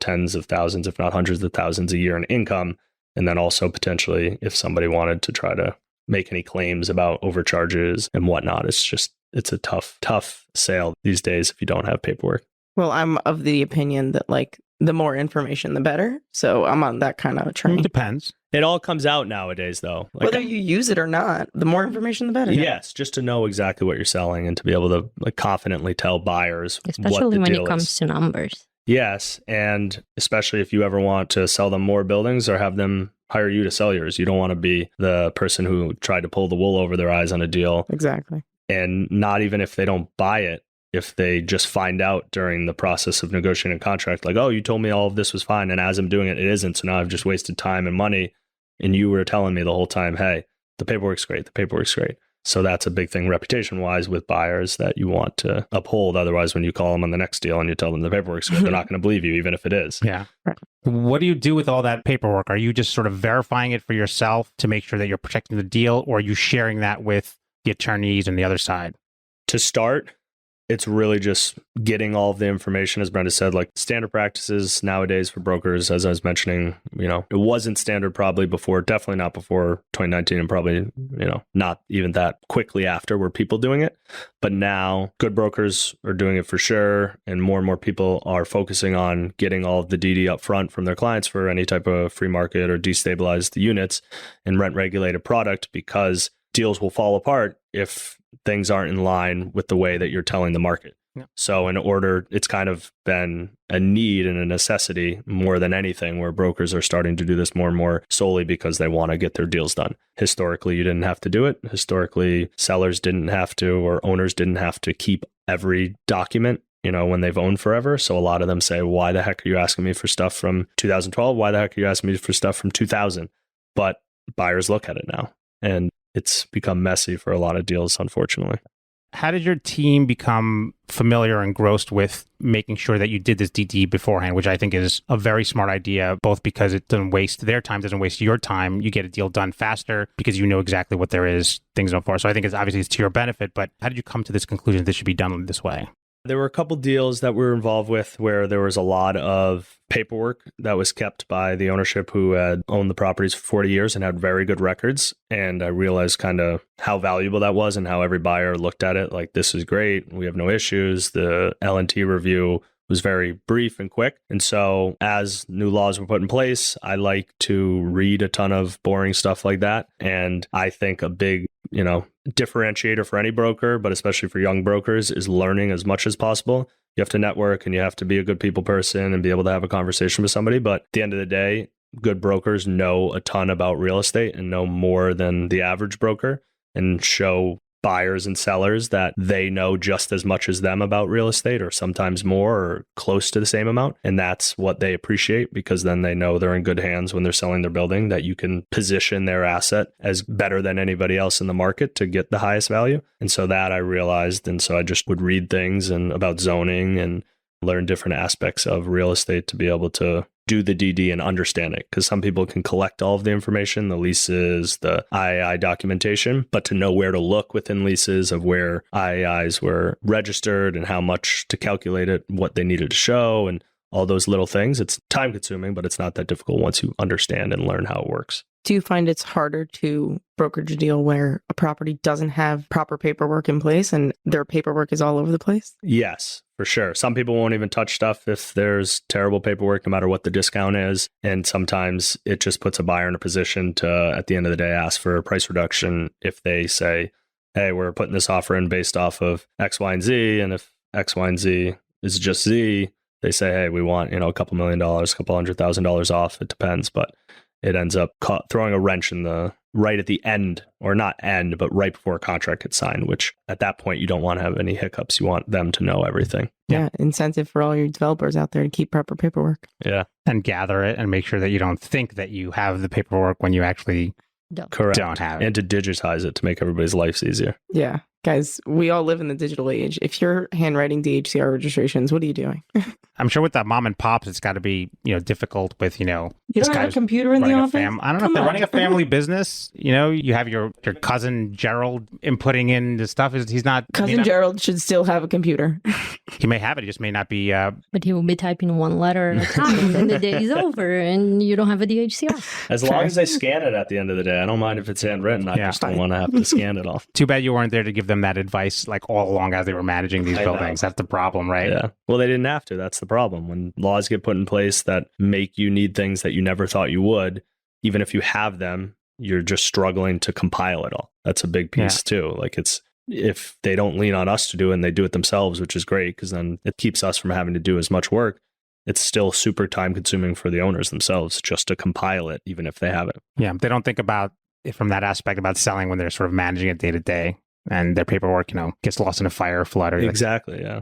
[SPEAKER 5] tens of thousands, if not hundreds of thousands a year in income. And then also potentially if somebody wanted to try to make any claims about overcharges and whatnot, it's a tough sale these days if you don't have paperwork.
[SPEAKER 2] Well, I'm of the opinion that like the more information, the better. So I'm on that kind of train.
[SPEAKER 3] It depends.
[SPEAKER 5] It all comes out nowadays, though. Like,
[SPEAKER 2] whether you use it or not, the more information, the better.
[SPEAKER 5] Yes, just to know exactly what you're selling and to be able to like confidently tell buyers
[SPEAKER 4] especially
[SPEAKER 5] what the
[SPEAKER 4] when
[SPEAKER 5] deal
[SPEAKER 4] it comes
[SPEAKER 5] is.
[SPEAKER 4] to numbers.
[SPEAKER 5] Yes, and especially if you ever want to sell them more buildings or have them hire you to sell yours. You don't want to be the person who tried to pull the wool over their eyes on a deal.
[SPEAKER 2] Exactly.
[SPEAKER 5] And not even if they don't buy it, if they just find out during the process of negotiating a contract, like, oh, you told me all of this was fine, and as I'm doing it, it isn't. So now I've just wasted time and money. And you were telling me the whole time, hey, the paperwork's great. The paperwork's great. So that's a big thing reputation-wise with buyers that you want to uphold. Otherwise, when you call them on the next deal and you tell them the paperwork's good, they're not going to believe you, even if it is.
[SPEAKER 3] Yeah. What do you do with all that paperwork? Are you just sort of verifying it for yourself to make sure that you're protecting the deal, or are you sharing that with the attorneys and the other side?
[SPEAKER 5] To start, it's really just getting all of the information, as Brenda said, like standard practices nowadays for brokers, as I was mentioning, it wasn't standard probably before, definitely not before 2019, and probably, not even that quickly after were people doing it. But now good brokers are doing it for sure. And more people are focusing on getting all of the DD up front from their clients for any type of free market or destabilized units and rent regulated product, because deals will fall apart if things aren't in line with the way that you're telling the market.
[SPEAKER 3] Yeah.
[SPEAKER 5] So it's kind of been a need and a necessity more than anything, where brokers are starting to do this more and more solely because they want to get their deals done. Historically, you didn't have to do it. Historically, sellers didn't have to, or owners didn't have to keep every document, when they've owned forever. So a lot of them say, why the heck are you asking me for stuff from 2012? Why the heck are you asking me for stuff from 2000? But buyers look at it now, and it's become messy for a lot of deals, unfortunately.
[SPEAKER 3] How did your team become familiar and engrossed with making sure that you did this DD beforehand, which I think is a very smart idea, both because it doesn't waste their time, doesn't waste your time. You get a deal done faster because you know exactly what there is, things don't fall. So I think it's obviously to your benefit, but how did you come to this conclusion this should be done this way?
[SPEAKER 5] There were a couple deals that we were involved with where there was a lot of paperwork that was kept by the ownership who had owned the properties for 40 years and had very good records. And I realized kind of how valuable that was and how every buyer looked at it like, this is great. We have no issues. The L&T review was very brief and quick. And so as new laws were put in place, I like to read a ton of boring stuff like that. And I think a big, differentiator for any broker, but especially for young brokers, is learning as much as possible. You have to network and you have to be a good people person and be able to have a conversation with somebody. But at the end of the day, good brokers know a ton about real estate and know more than the average broker, and show buyers and sellers that they know just as much as them about real estate, or sometimes more, or close to the same amount. And that's what they appreciate, because then they know they're in good hands when they're selling their building, that you can position their asset as better than anybody else in the market to get the highest value. And so that I realized. And so I just would read things and about zoning and learn different aspects of real estate to be able to do the DD and understand it. Because some people can collect all of the information, the leases, the IAI documentation, but to know where to look within leases of where IAIs were registered and how much to calculate it, what they needed to show, and all those little things. It's time consuming, but it's not that difficult once you understand and learn how it works.
[SPEAKER 2] Do you find it's harder to brokerage a deal where a property doesn't have proper paperwork in place and their paperwork is all over the place?
[SPEAKER 5] Yes, for sure. Some people won't even touch stuff if there's terrible paperwork, no matter what the discount is. And sometimes it just puts a buyer in a position to, at the end of the day, ask for a price reduction if they say, hey, we're putting this offer in based off of X, Y, and Z. And if X, Y, and Z is just Z, they say, hey, we want, a couple $1 million, a couple $100,000 off. It depends, but it ends up throwing a wrench in the right at the end, or not end, but right before a contract gets signed, which at that point, you don't want to have any hiccups. You want them to know everything.
[SPEAKER 2] Yeah. Incentive for all your developers out there to keep proper paperwork.
[SPEAKER 5] Yeah.
[SPEAKER 3] And gather it and make sure that you don't think that you have the paperwork when you actually
[SPEAKER 5] Correct.
[SPEAKER 3] don't have it.
[SPEAKER 5] And to digitize it to make everybody's lives easier.
[SPEAKER 2] Yeah. Guys, we all live in the digital age. If you're handwriting DHCR registrations, what are you doing?
[SPEAKER 3] I'm sure with that mom and pops, it's got to be, difficult with,
[SPEAKER 2] You don't have a computer in the office?
[SPEAKER 3] I don't know if they're running a family business. You have your cousin Gerald inputting in the stuff. He's not...
[SPEAKER 2] Cousin Gerald should still have a computer.
[SPEAKER 3] He may have it. He just may not be...
[SPEAKER 4] But he will be typing one letter at a time, and the day is over, and you don't have a DHCR.
[SPEAKER 5] As long as they scan it at the end of the day. I don't mind if it's handwritten. I just don't want to have to scan it all.
[SPEAKER 3] Too bad you weren't there to give them that advice like all along as they were managing these buildings. That's the problem, right?
[SPEAKER 5] Yeah. Well, they didn't have to. That's the problem. When laws get put in place that make you need things that you never thought you would, even if you have them, you're just struggling to compile it all. That's a big piece too. Like, it's, if they don't lean on us to do it and they do it themselves, which is great, because then it keeps us from having to do as much work. It's still super time consuming for the owners themselves just to compile it, even if they have it.
[SPEAKER 3] Yeah. They don't think about it from that aspect about selling when they're sort of managing it day to day. And their paperwork, gets lost in a fire or flood.
[SPEAKER 5] Exactly, yeah.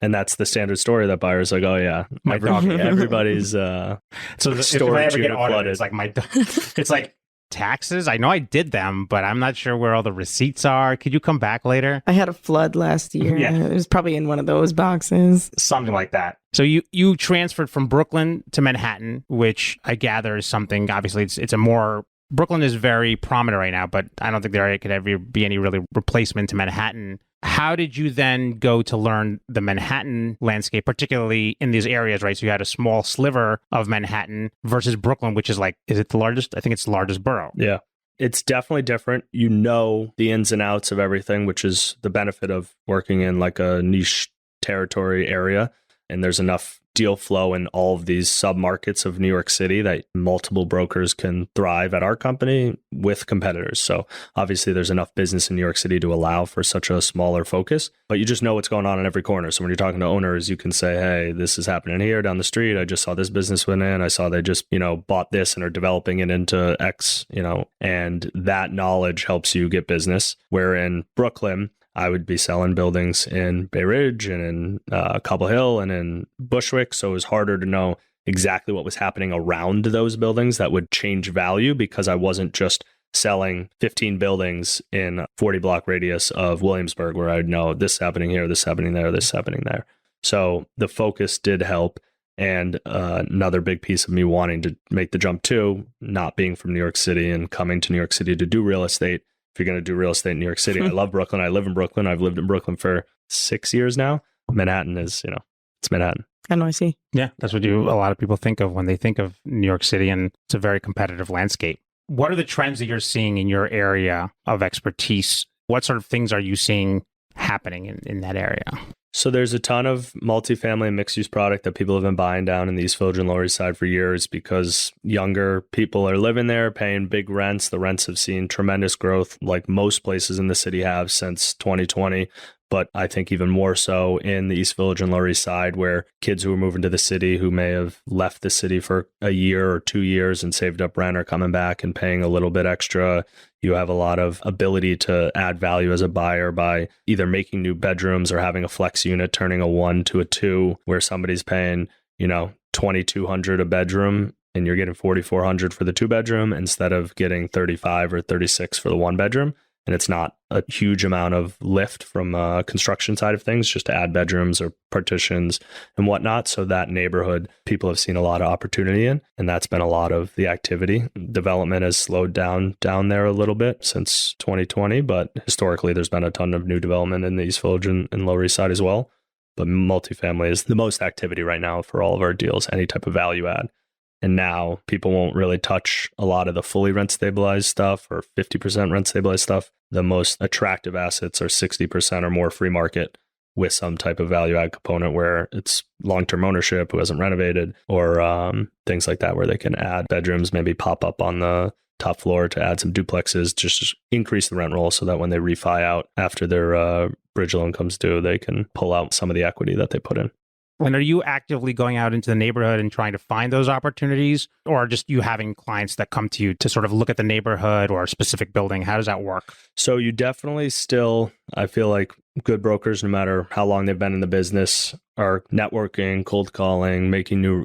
[SPEAKER 5] And that's the standard story that buyers like, oh yeah,
[SPEAKER 3] my dog.
[SPEAKER 5] Everybody's
[SPEAKER 3] so
[SPEAKER 5] storage
[SPEAKER 3] if I ever
[SPEAKER 5] unit
[SPEAKER 3] get audited,
[SPEAKER 5] flooded.
[SPEAKER 3] it's like it's like taxes. I know I did them, but I'm not sure where all the receipts are. Could you come back later?
[SPEAKER 2] I had a flood last year.
[SPEAKER 3] Yeah.
[SPEAKER 2] It was probably in one of those boxes.
[SPEAKER 3] Something like that. So you transferred from Brooklyn to Manhattan, which I gather is something, obviously it's a more... Brooklyn is very prominent right now, but I don't think there could ever be any really replacement to Manhattan. How did you then go to learn the Manhattan landscape, particularly in these areas, right? So you had a small sliver of Manhattan versus Brooklyn, which is like, is it the largest? I think it's the largest borough.
[SPEAKER 5] Yeah. It's definitely different. You know the ins and outs of everything, which is the benefit of working in like a niche territory area. And there's enough deal flow in all of these submarkets of New York City that multiple brokers can thrive at our company with competitors. So obviously there's enough business in New York City to allow for such a smaller focus, but you just know what's going on in every corner. So when you're talking to owners, you can say, hey, this is happening here down the street. I just saw this business went in. I saw they just, bought this and are developing it into X, and that knowledge helps you get business. Where in Brooklyn, I would be selling buildings in Bay Ridge and in Cobble Hill and in Bushwick. So it was harder to know exactly what was happening around those buildings that would change value, because I wasn't just selling 15 buildings in a 40 block radius of Williamsburg where I'd know this is happening here, this is happening there, this is happening there. So the focus did help. And another big piece of me wanting to make the jump too, not being from New York City and coming to New York City to do real estate. If you're going to do real estate in New York City, I love Brooklyn. I live in Brooklyn. I've lived in Brooklyn for 6 years now. Manhattan is, it's Manhattan.
[SPEAKER 2] NYC.
[SPEAKER 3] Yeah, that's what a lot of people think of when they think of New York City, and it's a very competitive landscape. What are the trends that you're seeing in your area of expertise? What sort of things are you seeing happening in that area?
[SPEAKER 5] So there's a ton of multifamily and mixed-use product that people have been buying down in the East Village and Lower East Side for years, because younger people are living there, paying big rents. The rents have seen tremendous growth, like most places in the city have since 2020. But I think even more so in the East Village and Lower East Side, where kids who are moving to the city who may have left the city for a year or 2 years and saved up rent are coming back and paying a little bit extra. You have a lot of ability to add value as a buyer by either making new bedrooms or having a flex unit, turning a 1 to a 2, where somebody's paying, $2,200 a bedroom and you're getting $4,400 for the 2-bedroom instead of getting $35 or $36 for the 1-bedroom. And it's not a huge amount of lift from a construction side of things, just to add bedrooms or partitions and whatnot. So that neighborhood, people have seen a lot of opportunity in, and that's been a lot of the activity. Development has slowed down there a little bit since 2020, but historically there's been a ton of new development in the East Village and Lower East Side as well. But multifamily is the most activity right now for all of our deals, any type of value add. And now people won't really touch a lot of the fully rent stabilized stuff or 50% rent stabilized stuff. The most attractive assets are 60% or more free market with some type of value add component where it's long-term ownership who hasn't renovated, or things like that, where they can add bedrooms, maybe pop up on the top floor to add some duplexes, just increase the rent roll so that when they refi out after their bridge loan comes due, they can pull out some of the equity that they put in.
[SPEAKER 3] And are you actively going out into the neighborhood and trying to find those opportunities, or just you having clients that come to you to sort of look at the neighborhood or a specific building? How does that work?
[SPEAKER 5] So you definitely still, I feel like good brokers, no matter how long they've been in the business, are networking, cold calling,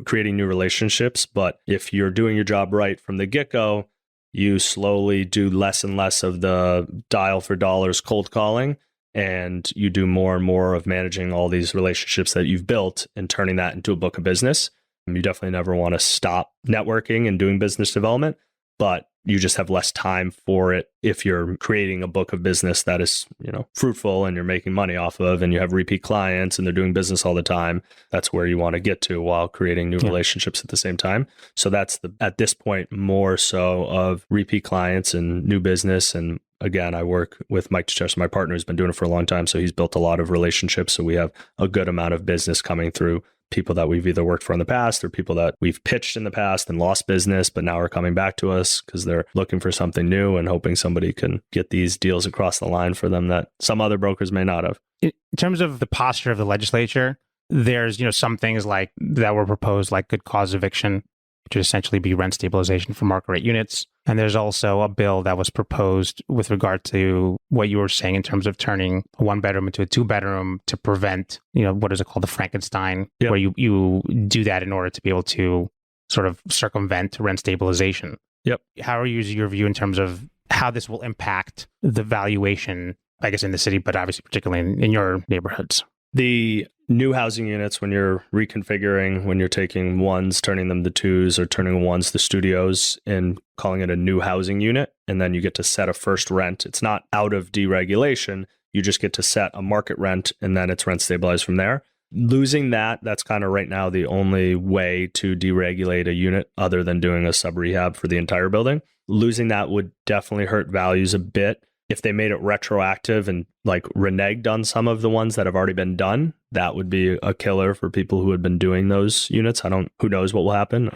[SPEAKER 5] creating new relationships. But if you're doing your job right from the get-go, you slowly do less and less of the dial for dollars cold calling. And you do more and more of managing all these relationships that you've built and turning that into a book of business. You definitely never want to stop networking and doing business development, but you just have less time for it if you're creating a book of business that is, fruitful and you're making money off of, and you have repeat clients and they're doing business all the time. That's where you want to get to while creating new relationships at the same time. So that's at this point, more so of repeat clients and new business. And again, I work with Mike Chester, my partner, who's been doing it for a long time. So he's built a lot of relationships. So we have a good amount of business coming through people that we've either worked for in the past or people that we've pitched in the past and lost business, but now are coming back to us because they're looking for something new and hoping somebody can get these deals across the line for them that some other brokers may not have.
[SPEAKER 3] In terms of the posture of the legislature, there's, some things like that were proposed, like good cause eviction, which would essentially be rent stabilization for market rate units. And there's also a bill that was proposed with regard to what you were saying in terms of turning a 1-bedroom into a 2-bedroom to prevent, what is it called, the Frankenstein, where you do that in order to be able to sort of circumvent rent stabilization.
[SPEAKER 5] Yep.
[SPEAKER 3] How are your view in terms of how this will impact the valuation, I guess, in the city, but obviously particularly in your neighborhoods?
[SPEAKER 5] The new housing units, when you're reconfiguring, when you're taking 1s, turning them to 2s, or turning 1s to studios and calling it a new housing unit, and then you get to set a first rent. It's not out of deregulation. You just get to set a market rent, and then it's rent stabilized from there. Losing that's kind of right now the only way to deregulate a unit other than doing a sub rehab for the entire building. Losing that would definitely hurt values a bit. if they made it retroactive and like reneged on some of the ones that have already been done, that would be a killer for people who had been doing those units. Who knows what will happen.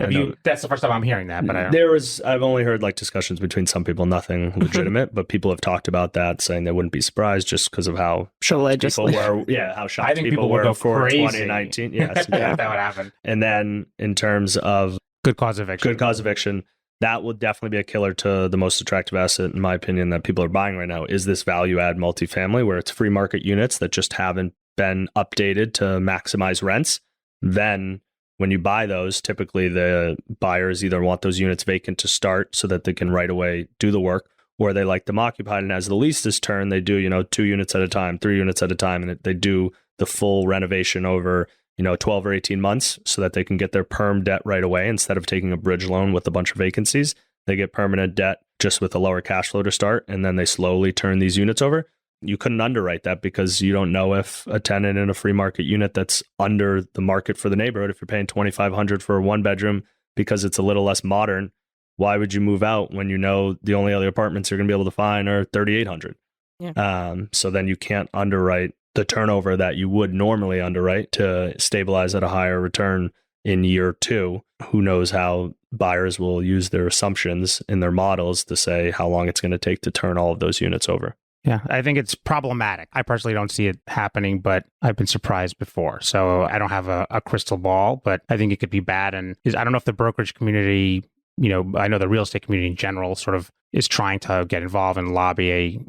[SPEAKER 3] That's the first time I'm hearing that, but
[SPEAKER 5] I've only heard like discussions between some people, nothing legitimate, but people have talked about that, saying they wouldn't be surprised just because of how shocked people were. Yeah, how shocked people were for 2019. Yes,
[SPEAKER 3] that would happen.
[SPEAKER 5] And then in terms of
[SPEAKER 3] good cause eviction,
[SPEAKER 5] that will definitely be a killer to the most attractive asset, in my opinion, that people are buying right now, is this value add multifamily, where it's free market units that just haven't been updated to maximize rents. Then when you buy those, typically the buyers either want those units vacant to start so that they can right away do the work, or they like them occupied. And as the lease is turned, they do, 2 units at a time, 3 units at a time, and they do the full renovation over 12 or 18 months so that they can get their perm debt right away. Instead of taking a bridge loan with a bunch of vacancies, they get permanent debt just with a lower cash flow to start. And then they slowly turn these units over. You couldn't underwrite that because you don't know if a tenant in a free market unit that's under the market for the neighborhood, if you're paying $2,500 for a 1-bedroom because it's a little less modern, why would you move out when you know the only other apartments you're going to be able to find are $3,800?
[SPEAKER 1] Yeah.
[SPEAKER 5] So then you can't underwrite the turnover that you would normally underwrite to stabilize at a higher return in year 2. Who knows how buyers will use their assumptions in their models to say how long it's going to take to turn all of those units over.
[SPEAKER 3] Yeah, I think it's problematic. I personally don't see it happening, but I've been surprised before. So I don't have a crystal ball, but I think it could be bad. And I don't know if the brokerage community, I know the real estate community in general sort of is trying to get involved and lobby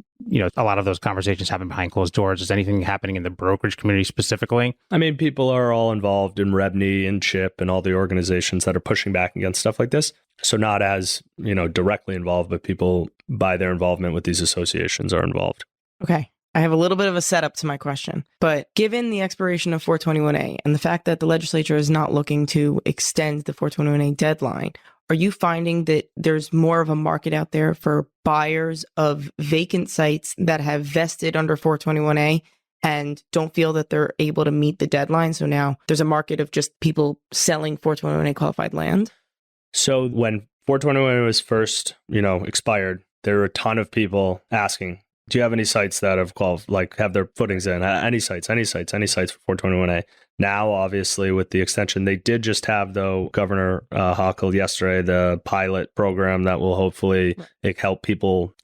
[SPEAKER 3] a lot of those conversations happen behind closed doors. Is anything happening in the brokerage community specifically?
[SPEAKER 5] I mean, people are all involved in REBNY and CHIP and all the organizations that are pushing back against stuff like this. So not as, directly involved, but people by their involvement with these associations are involved.
[SPEAKER 2] Okay. I have a little bit of a setup to my question, but given the expiration of 421A and the fact that the legislature is not looking to extend the 421A deadline, are you finding that there's more of a market out there for buyers of vacant sites that have vested under 421A and don't feel that they're able to meet the deadline? So now there's a market of just people selling 421A qualified land?
[SPEAKER 5] So when 421A was first, expired, there were a ton of people asking, do you have any sites that have have their footings in? Any sites for 421A? Now, obviously, with the extension, they did just have, though, Governor Hochul yesterday, the pilot program that will hopefully help people,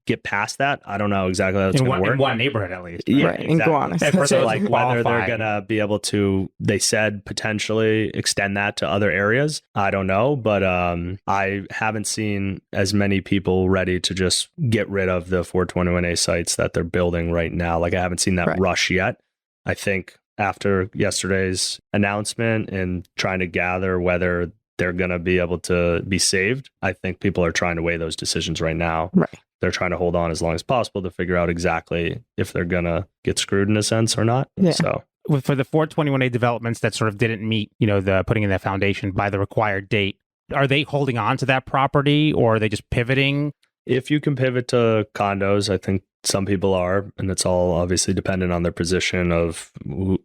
[SPEAKER 5] get past that. I don't know exactly how it's going to work.
[SPEAKER 3] In one neighborhood, at least.
[SPEAKER 5] Yeah,
[SPEAKER 2] right, in Gowanus.
[SPEAKER 5] So, whether they're going to be able to, they said, potentially extend that to other areas. I don't know, but I haven't seen as many people ready to just get rid of the 421A sites that they're building right now. I haven't seen that rush yet. I think after yesterday's announcement and trying to gather whether they're going to be able to be saved, I think people are trying to weigh those decisions right now.
[SPEAKER 2] Right.
[SPEAKER 5] They're trying to hold on as long as possible to figure out exactly if they're going to get screwed in a sense or not.
[SPEAKER 2] Yeah.
[SPEAKER 5] So
[SPEAKER 3] for the 421A developments that sort of didn't meet, the putting in that foundation by the required date, are they holding on to that property or are they just pivoting?
[SPEAKER 5] If you can pivot to condos, I think some people are, and it's all obviously dependent on their position of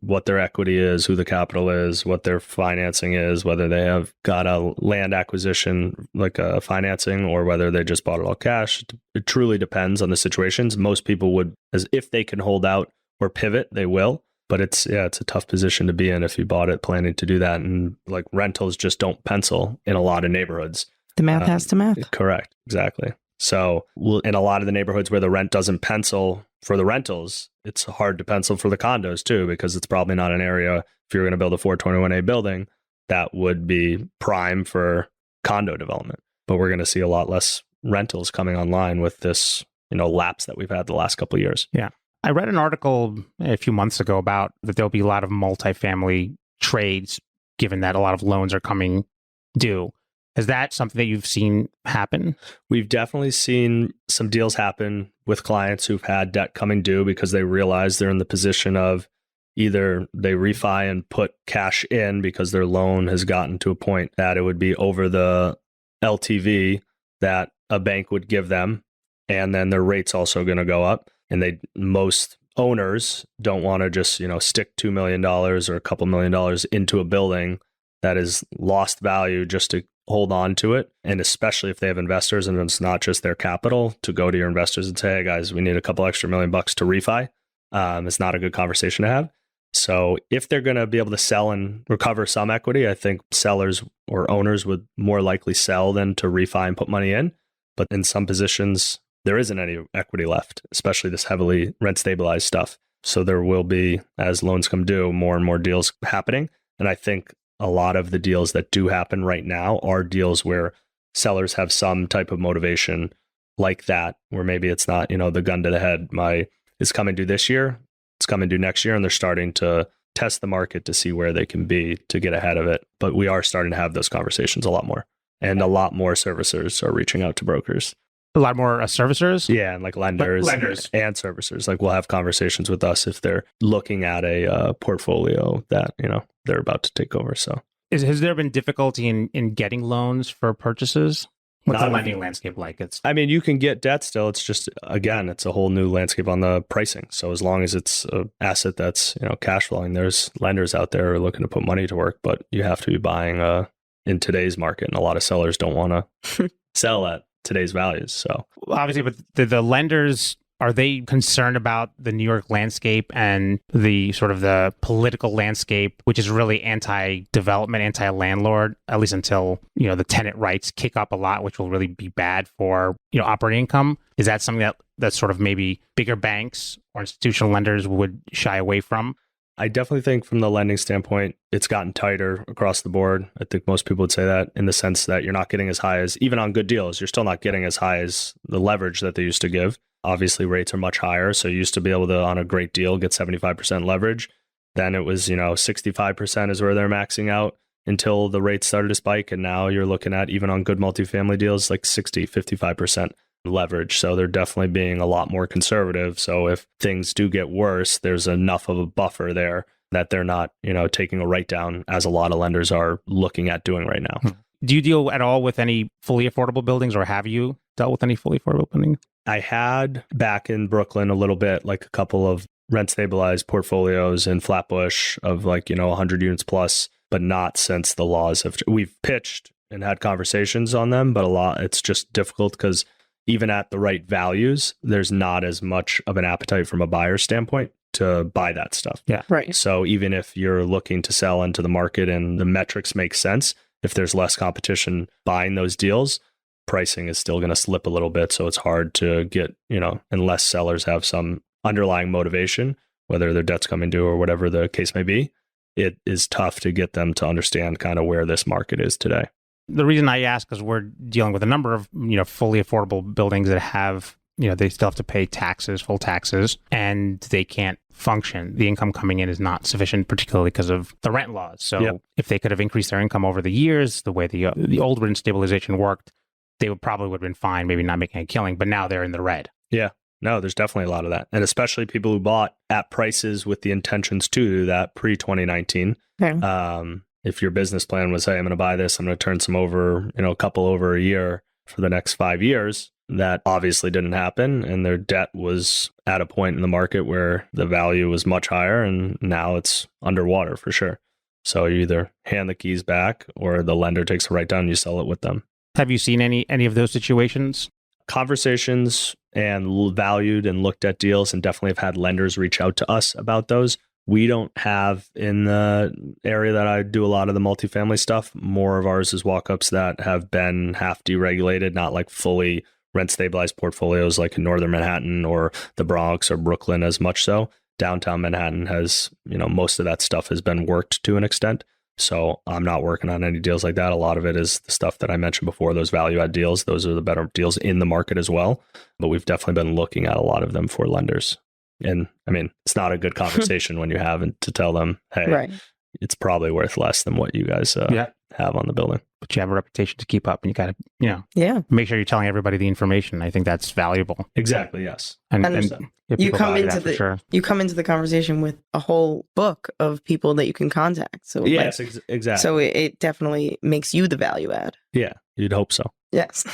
[SPEAKER 5] what their equity is, who the capital is, what their financing is, whether they have got a land acquisition like a financing or whether they just bought it all cash. It truly depends on the situations. Most people would, as if they can hold out or pivot, they will. But it's a tough position to be in if you bought it planning to do that. And rentals just don't pencil in a lot of neighborhoods.
[SPEAKER 2] The math has to math.
[SPEAKER 5] Correct. Exactly. So in a lot of the neighborhoods where the rent doesn't pencil for the rentals, it's hard to pencil for the condos too, because it's probably not an area, if you're going to build a 421A building, that would be prime for condo development. But we're going to see a lot less rentals coming online with this, lapse that we've had the last couple of years.
[SPEAKER 3] Yeah. I read an article a few months ago about that there'll be a lot of multifamily trades, given that a lot of loans are coming due. Is that something that you've seen happen?
[SPEAKER 5] We've definitely seen some deals happen with clients who've had debt coming due because they realize they're in the position of either they refi and put cash in because their loan has gotten to a point that it would be over the LTV that a bank would give them. And then their rate's also going to go up. And most owners don't want to just, stick $2 million or a couple $1 million into a building that is lost value just to hold on to it. And especially if they have investors and it's not just their capital, to go to your investors and say, hey guys, we need a couple extra $1 million to refi. It's not a good conversation to have. So if they're going to be able to sell and recover some equity, I think sellers or owners would more likely sell than to refi and put money in. But in some positions, there isn't any equity left, especially this heavily rent stabilized stuff. So there will be, as loans come due, more and more deals happening. And I think a lot of the deals that do happen right now are deals where sellers have some type of motivation like that, where maybe it's not, the gun to the head. It's coming due this year, it's coming due next year, and they're starting to test the market to see where they can be to get ahead of it. But we are starting to have those conversations a lot more. And a lot more servicers are reaching out to brokers.
[SPEAKER 3] A lot more servicers?
[SPEAKER 5] Yeah, and like lenders and servicers. Like we'll have conversations with us if they're looking at a portfolio that, they're about to take over. So
[SPEAKER 3] Has there been difficulty in getting loans for purchases? What's the lending landscape like?
[SPEAKER 5] You can get debt still. It's just, again, it's a whole new landscape on the pricing. So as long as it's an asset that's, cash flowing, there's lenders out there who are looking to put money to work, but you have to be buying in today's market. And a lot of sellers don't want to sell at today's values. So
[SPEAKER 3] obviously, but the lenders, are they concerned about the New York landscape and the sort of the political landscape, which is really anti-development, anti-landlord, at least until, the tenant rights kick up a lot, which will really be bad for, operating income? Is that something that sort of maybe bigger banks or institutional lenders would shy away from?
[SPEAKER 5] I definitely think from the lending standpoint, it's gotten tighter across the board. I think most people would say that, in the sense that you're not getting as high as, even on good deals, you're still not getting as high as the leverage that they used to give. Obviously, rates are much higher. So you used to be able to, on a great deal, get 75% leverage. Then it was, 65% is where they're maxing out until the rates started to spike. And now you're looking at, even on good multifamily deals, like 60, 55% leverage. So they're definitely being a lot more conservative. So if things do get worse, there's enough of a buffer there that they're not, taking a write down, as a lot of lenders are looking at doing right now.
[SPEAKER 3] Do you deal at all with any fully affordable buildings, or have you dealt with any fully affordable buildings?
[SPEAKER 5] I had back in Brooklyn a little bit, like a couple of rent stabilized portfolios in Flatbush of 100 units plus, but not since the laws have. We've pitched and had conversations on them, but it's just difficult because even at the right values, there's not as much of an appetite from a buyer standpoint to buy that stuff.
[SPEAKER 3] Yeah.
[SPEAKER 2] Right.
[SPEAKER 5] So even if you're looking to sell into the market and the metrics make sense, if there's less competition buying those deals, pricing is still going to slip a little bit. So it's hard to get, unless sellers have some underlying motivation, whether their debt's coming due or whatever the case may be, it is tough to get them to understand kind of where this market is today.
[SPEAKER 3] The reason I ask is we're dealing with a number of, fully affordable buildings that have, they still have to pay taxes, full taxes, and they can't function. The income coming in is not sufficient, particularly because of the rent laws. So if they could have increased their income over the years, the way the old rent stabilization worked, they would have been fine, maybe not making a killing, but now they're in the red.
[SPEAKER 5] Yeah. No, there's definitely a lot of that. And especially people who bought at prices with the intentions to do that pre-2019.
[SPEAKER 2] Okay.
[SPEAKER 5] If your business plan was, hey, I'm going to buy this, I'm going to turn some over, a couple over a year for the next 5 years, that obviously didn't happen. And their debt was at a point in the market where the value was much higher, and now it's underwater for sure. So you either hand the keys back or the lender takes a write down and you sell it with them.
[SPEAKER 3] Have you seen any of those situations?
[SPEAKER 5] Conversations and valued and looked at deals, and definitely have had lenders reach out to us about those. We don't have, in the area that I do a lot of the multifamily stuff, more of ours is walk-ups that have been half deregulated, not like fully rent stabilized portfolios like in Northern Manhattan or the Bronx or Brooklyn as much so. Downtown Manhattan has, most of that stuff has been worked to an extent. So I'm not working on any deals like that. A lot of it is the stuff that I mentioned before, those value add deals. Those are the better deals in the market as well. But we've definitely been looking at a lot of them for lenders. And it's not a good conversation when you haven't to tell them, hey, it's probably worth less than what you guys have on the building.
[SPEAKER 3] But you have a reputation to keep up, and you got to, make sure you're telling everybody the information. I think that's valuable.
[SPEAKER 5] Exactly. Yes.
[SPEAKER 3] And
[SPEAKER 2] you come into you come into the conversation with a whole book of people that you can contact. So
[SPEAKER 5] yes, exactly.
[SPEAKER 2] So it definitely makes you the value add.
[SPEAKER 5] Yeah, you'd hope so.
[SPEAKER 2] Yes.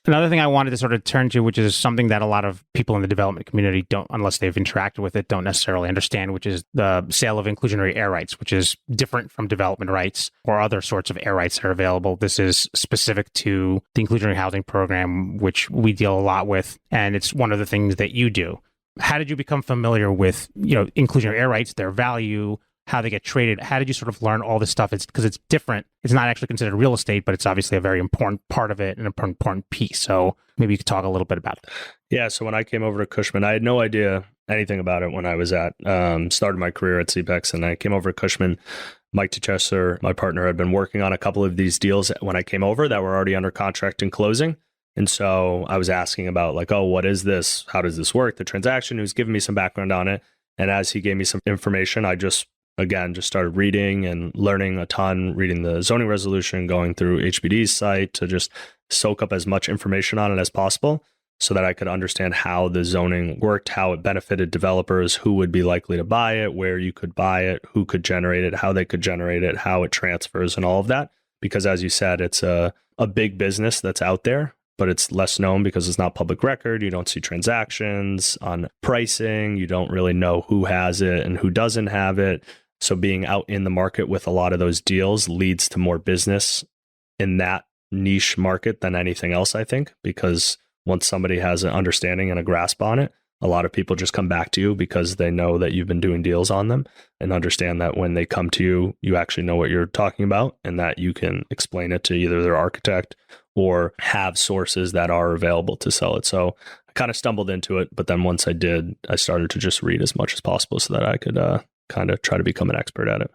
[SPEAKER 3] Another thing I wanted to sort of turn to, which is something that a lot of people in the development community don't, unless they've interacted with it, don't necessarily understand, which is the sale of inclusionary air rights, which is different from development rights or other sorts of air rights that are available. This is specific to the inclusionary housing program, which we deal a lot with, and it's one of the things that you do. How did you become familiar with, inclusionary air rights, their value, how they get traded? How did you sort of learn all this stuff? It's because it's different. It's not actually considered real estate, but it's obviously a very important part of it and an important piece. So maybe you could talk a little bit about it.
[SPEAKER 5] Yeah. So when I came over to Cushman, I had no idea anything about it when I was started my career at CPEX, and I came over to Cushman. Mike DeChester, my partner, had been working on a couple of these deals when I came over that were already under contract and closing. And so I was asking about like, oh, what is this? How does this work? The transaction. He was giving me some background on it. And as he gave me some information, I just started reading and learning a ton, reading the zoning resolution, going through HBD's site to just soak up as much information on it as possible so that I could understand how the zoning worked, how it benefited developers, who would be likely to buy it, where you could buy it, who could generate it, how they could generate it, how it transfers and all of that. Because as you said, it's a big business that's out there, but it's less known because it's not public record. You don't see transactions on pricing. You don't really know who has it and who doesn't have it. So being out in the market with a lot of those deals leads to more business in that niche market than anything else, I think, because once somebody has an understanding and a grasp on it, a lot of people just come back to you because they know that you've been doing deals on them and understand that when they come to you, you actually know what you're talking about and that you can explain it to either their architect or have sources that are available to sell it. So I kind of stumbled into it, but then once I did, I started to just read as much as possible so that I could kind of try to become an expert at it.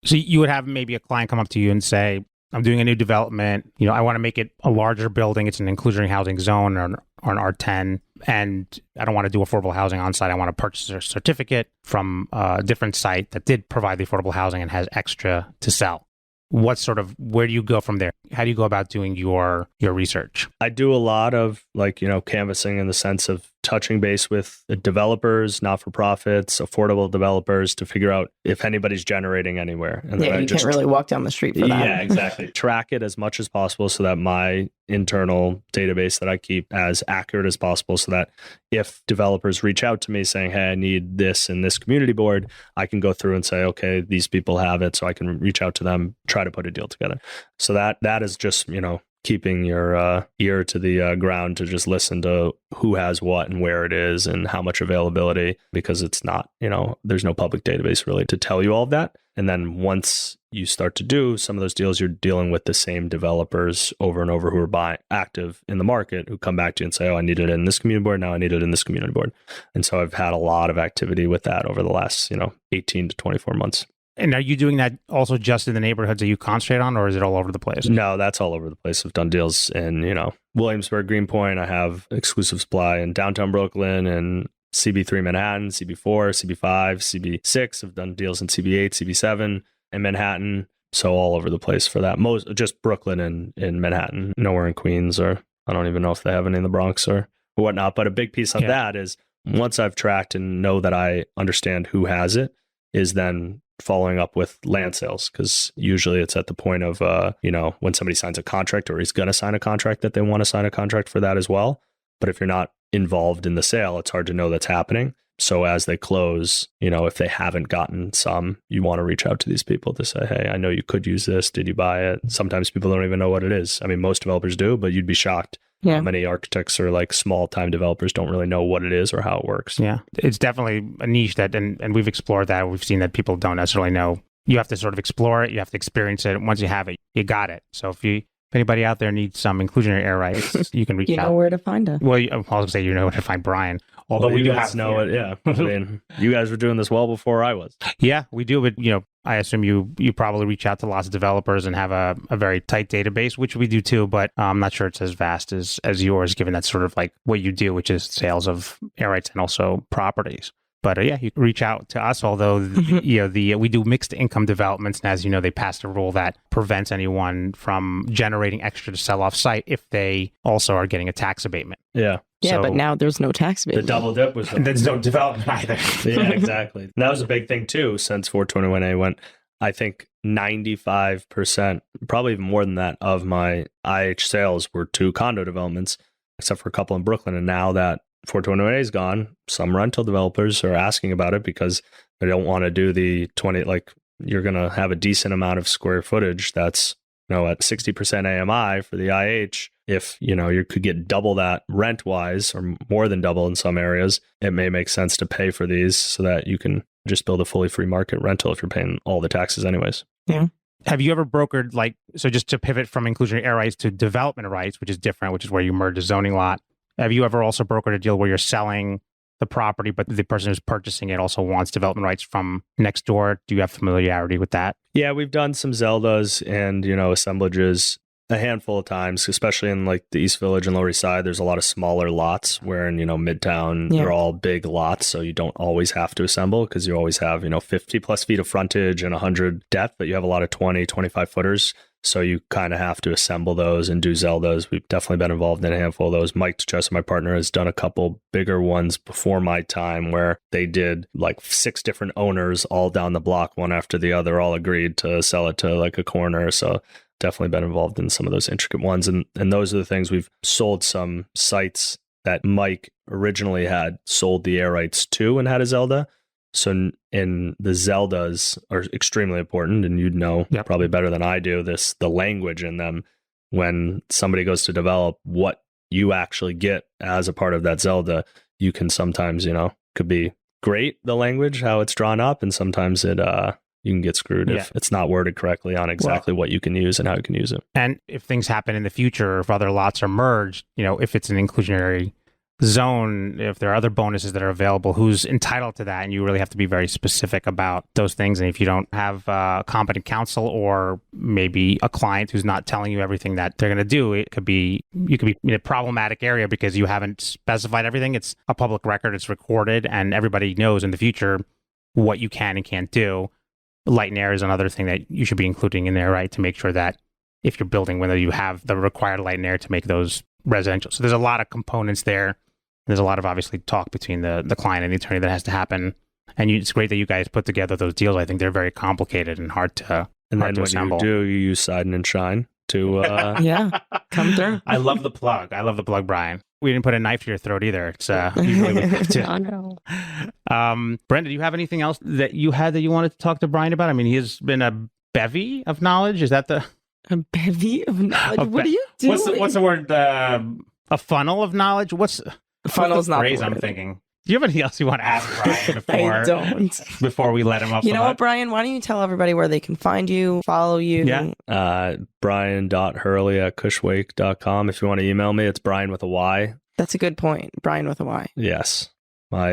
[SPEAKER 3] So you would have maybe a client come up to you and say, I'm doing a new development. I want to make it a larger building. It's an inclusionary housing zone or an R10. And I don't want to do affordable housing on site. I want to purchase a certificate from a different site that did provide the affordable housing and has extra to sell. Where do you go from there? How do you go about doing your research?
[SPEAKER 5] I do a lot of canvassing in the sense of touching base with the developers, not-for-profits, affordable developers to figure out if anybody's generating anywhere. And
[SPEAKER 2] you can't really walk down the street for that.
[SPEAKER 5] Yeah, exactly. Track it as much as possible so that my internal database that I keep as accurate as possible so that if developers reach out to me saying, hey, I need this in this community board, I can go through and say, okay, these people have it. So I can reach out to them, try to put a deal together. So that is just, keeping your ear to the ground to just listen to who has what and where it is and how much availability, because it's not, there's no public database really to tell you all of that. And then once you start to do some of those deals, you're dealing with the same developers over and over who are active in the market, who come back to you and say, oh, I need it in this community board. Now I need it in this community board. And so I've had a lot of activity with that over the last, 18 to 24 months.
[SPEAKER 3] And are you doing that also just in the neighborhoods that you concentrate on, or is it all over the place?
[SPEAKER 5] No, that's all over the place. I've done deals in, Williamsburg, Greenpoint. I have exclusive supply in downtown Brooklyn and CB3 Manhattan, CB4, CB5, CB6. I've done deals in CB8, CB7 and Manhattan. So all over the place for that. Just Brooklyn and in Manhattan, nowhere in Queens, or I don't even know if they have any in the Bronx or whatnot. But a big piece of that is once I've tracked and know that I understand who has it, is then following up with land sales, because usually it's at the point of, when somebody signs a contract or is going to sign a contract that they want to sign a contract for that as well. But if you're not involved in the sale, it's hard to know that's happening. So as they close, if they haven't gotten some, you want to reach out to these people to say, hey, I know you could use this. Did you buy it? Sometimes people don't even know what it is. I mean, most developers do, but you'd be shocked. Yeah. Many architects or like small time developers don't really know what it is or how it works.
[SPEAKER 3] Yeah, it's definitely a niche that, and we've explored that. We've seen that people don't necessarily know. You have to sort of explore it. You have to experience it. Once you have it, you got it. So if anybody out there needs some inclusionary air rights, you can reach out.
[SPEAKER 2] You know where to find us.
[SPEAKER 3] Well, I was going to say you know where to find Bryan.
[SPEAKER 5] Although we do have to know it. Yeah. I mean, you guys were doing this well before I was.
[SPEAKER 3] Yeah, we do. But, I assume you probably reach out to lots of developers and have a very tight database, which we do too. But I'm not sure it's as vast as yours, given that's sort of like what you do, which is sales of air rights and also properties. But you reach out to us, although we do mixed income developments. And as you know, they passed a rule that prevents anyone from generating extra to sell off site if they also are getting a tax abatement.
[SPEAKER 5] Yeah.
[SPEAKER 2] Yeah, but now there's no tax abatement.
[SPEAKER 5] The double dip was...
[SPEAKER 3] And there's no development either.
[SPEAKER 5] Yeah, exactly. And that was a big thing too, since 421A went. I think 95%, probably even more than that, of my IH sales were to condo developments, except for a couple in Brooklyn. And now that 421A is gone, some rental developers are asking about it because they don't want to do the 20, like you're going to have a decent amount of square footage that's, at 60% AMI for the IH. If, you could get double that rent wise or more than double in some areas, it may make sense to pay for these so that you can just build a fully free market rental if you're paying all the taxes anyways.
[SPEAKER 2] Yeah.
[SPEAKER 3] Have you ever brokered, so just to pivot from inclusionary air rights to development rights, which is different, which is where you merge a zoning lot. Have you ever also brokered a deal where you're selling the property, but the person who's purchasing it also wants development rights from next door? Do you have familiarity with that?
[SPEAKER 5] Yeah, we've done some Zeldas and, assemblages a handful of times, especially in like the East Village and Lower East Side. There's a lot of smaller lots where in, Midtown, they're all big lots. So you don't always have to assemble because you always have, 50 plus feet of frontage and 100 depth, but you have a lot of 20, 25 footers. So you kind of have to assemble those and do Zeldas. We've definitely been involved in a handful of those. Mike DeChessa, my partner, has done a couple bigger ones before my time where they did like 6 different owners all down the block, one after the other, all agreed to sell it to like a corner. So definitely been involved in some of those intricate ones. And those are the things we've sold some sites that Mike originally had sold the air rights to and had a Zelda. So in the Zeldas are extremely important, and you'd know probably better than I do the language in them. When somebody goes to develop, what you actually get as a part of that Zelda, you can sometimes, could be great, the language, how it's drawn up, and sometimes it you can get screwed if it's not worded correctly on exactly what you can use and how you can use it.
[SPEAKER 3] And if things happen in the future, if other lots are merged, if it's an inclusionary zone, if there are other bonuses that are available, who's entitled to that? And you really have to be very specific about those things. And if you don't have competent counsel or maybe a client who's not telling you everything that they're going to do, you could be in a problematic area because you haven't specified everything. It's a public record, it's recorded, and everybody knows in the future what you can and can't do. Light and air is another thing that you should be including in there, right? To make sure that if you're building, whether you have the required light and air to make those residential. So there's a lot of components there. There's a lot of obviously talk between the client and the attorney that has to happen. And it's great that you guys put together those deals. I think they're very complicated and hard to assemble.
[SPEAKER 5] You use SEIDEN and SCHEIN to
[SPEAKER 2] come through.
[SPEAKER 3] I love the plug. Brian. We didn't put a knife to your throat either. It's usually we have to.
[SPEAKER 4] Oh, no.
[SPEAKER 3] Brenda, do you have anything else that you wanted to talk to Bryan about? I mean, he has been a bevy of knowledge. Is that a
[SPEAKER 2] bevy of knowledge? What are you doing?
[SPEAKER 3] What's the word? A funnel of knowledge?
[SPEAKER 2] Funnel's not the
[SPEAKER 3] phrase I'm thinking. Do you have anything else you want to ask Bryan before we let him up?
[SPEAKER 2] You know what, Bryan? Why don't you tell everybody where they can find you, follow you?
[SPEAKER 5] Yeah. Bryan.Hurley@cushwake.com. If you want to email me, it's Bryan with a Y.
[SPEAKER 2] That's a good point. Bryan with a Y.
[SPEAKER 5] Yes. I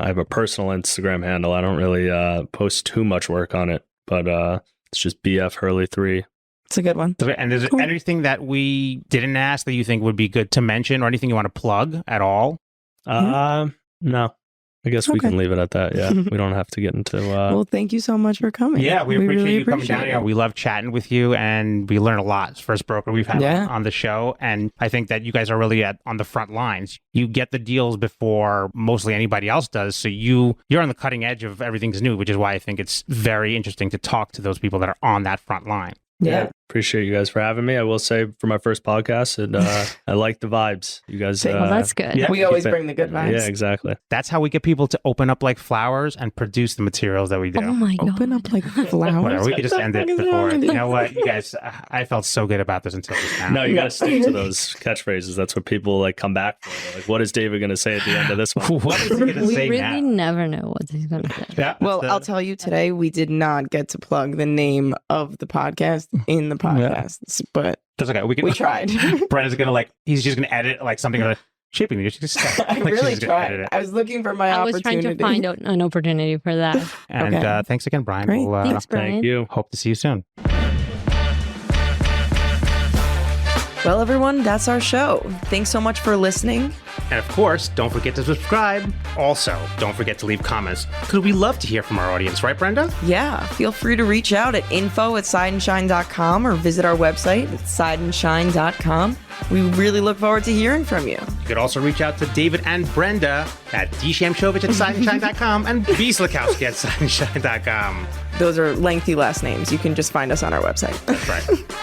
[SPEAKER 5] have a personal Instagram handle. I don't really post too much work on it, but it's just BFHurley3.
[SPEAKER 2] It's a good one.
[SPEAKER 3] And is there anything that we didn't ask that you think would be good to mention, or anything you want to plug at all?
[SPEAKER 5] No. I guess we can leave it at that. Yeah. We don't have to get into...
[SPEAKER 2] Well, thank you so much for coming.
[SPEAKER 3] Yeah, we appreciate you coming down here. We love chatting with you, and we learn a lot. It's the first broker we've had on the show, and I think that you guys are really on the front lines. You get the deals before mostly anybody else does, so you're on the cutting edge of everything's new, which is why I think it's very interesting to talk to those people that are on that front line.
[SPEAKER 2] Yeah.
[SPEAKER 5] Appreciate you guys for having me. I will say for my first podcast, I like the vibes. You guys...
[SPEAKER 4] well, that's good.
[SPEAKER 2] Yeah, we always bring the good vibes.
[SPEAKER 5] Yeah, exactly.
[SPEAKER 3] That's how we get people to open up like flowers and produce the materials that we do.
[SPEAKER 4] Oh my God.
[SPEAKER 2] Open up like flowers.
[SPEAKER 3] Whatever, we could just end it before. You know what, you guys, I felt so good about this until just now.
[SPEAKER 5] No, you got to stick to those catchphrases. That's what people like come back for. They're like, what is David going to say at the end of this one?
[SPEAKER 3] What is he going to say
[SPEAKER 4] We
[SPEAKER 3] now?
[SPEAKER 4] really never know what he's going to say.
[SPEAKER 3] Yeah,
[SPEAKER 2] well, I'll tell you today, we did not get to plug the name of the podcast in the podcast, but
[SPEAKER 3] that's okay. We
[SPEAKER 2] tried.
[SPEAKER 3] Brenda's going to he's just going to edit something like Shaping the NYC Skyline.
[SPEAKER 2] I really tried. I was looking for my opportunity.
[SPEAKER 4] I was trying to find an opportunity for that.
[SPEAKER 3] And thanks again, Bryan.
[SPEAKER 2] Great.
[SPEAKER 4] Thanks, Bryan.
[SPEAKER 5] Thank you.
[SPEAKER 3] Hope to see you soon.
[SPEAKER 1] Well, everyone, that's our show. Thanks so much for listening.
[SPEAKER 3] And of course, don't forget to subscribe. Also, don't forget to leave comments, because we love to hear from our audience, right, Brenda?
[SPEAKER 1] Yeah, feel free to reach out at info@SEIDENshine.com or visit our website at SEIDENshine.com. We really look forward to hearing from you.
[SPEAKER 3] You could also reach out to David and Brenda at dshamshovich@SEIDENshine.com and bslochowsky@SEIDENshine.com.
[SPEAKER 2] those are lengthy last names. You can just find us on our website.
[SPEAKER 5] Right.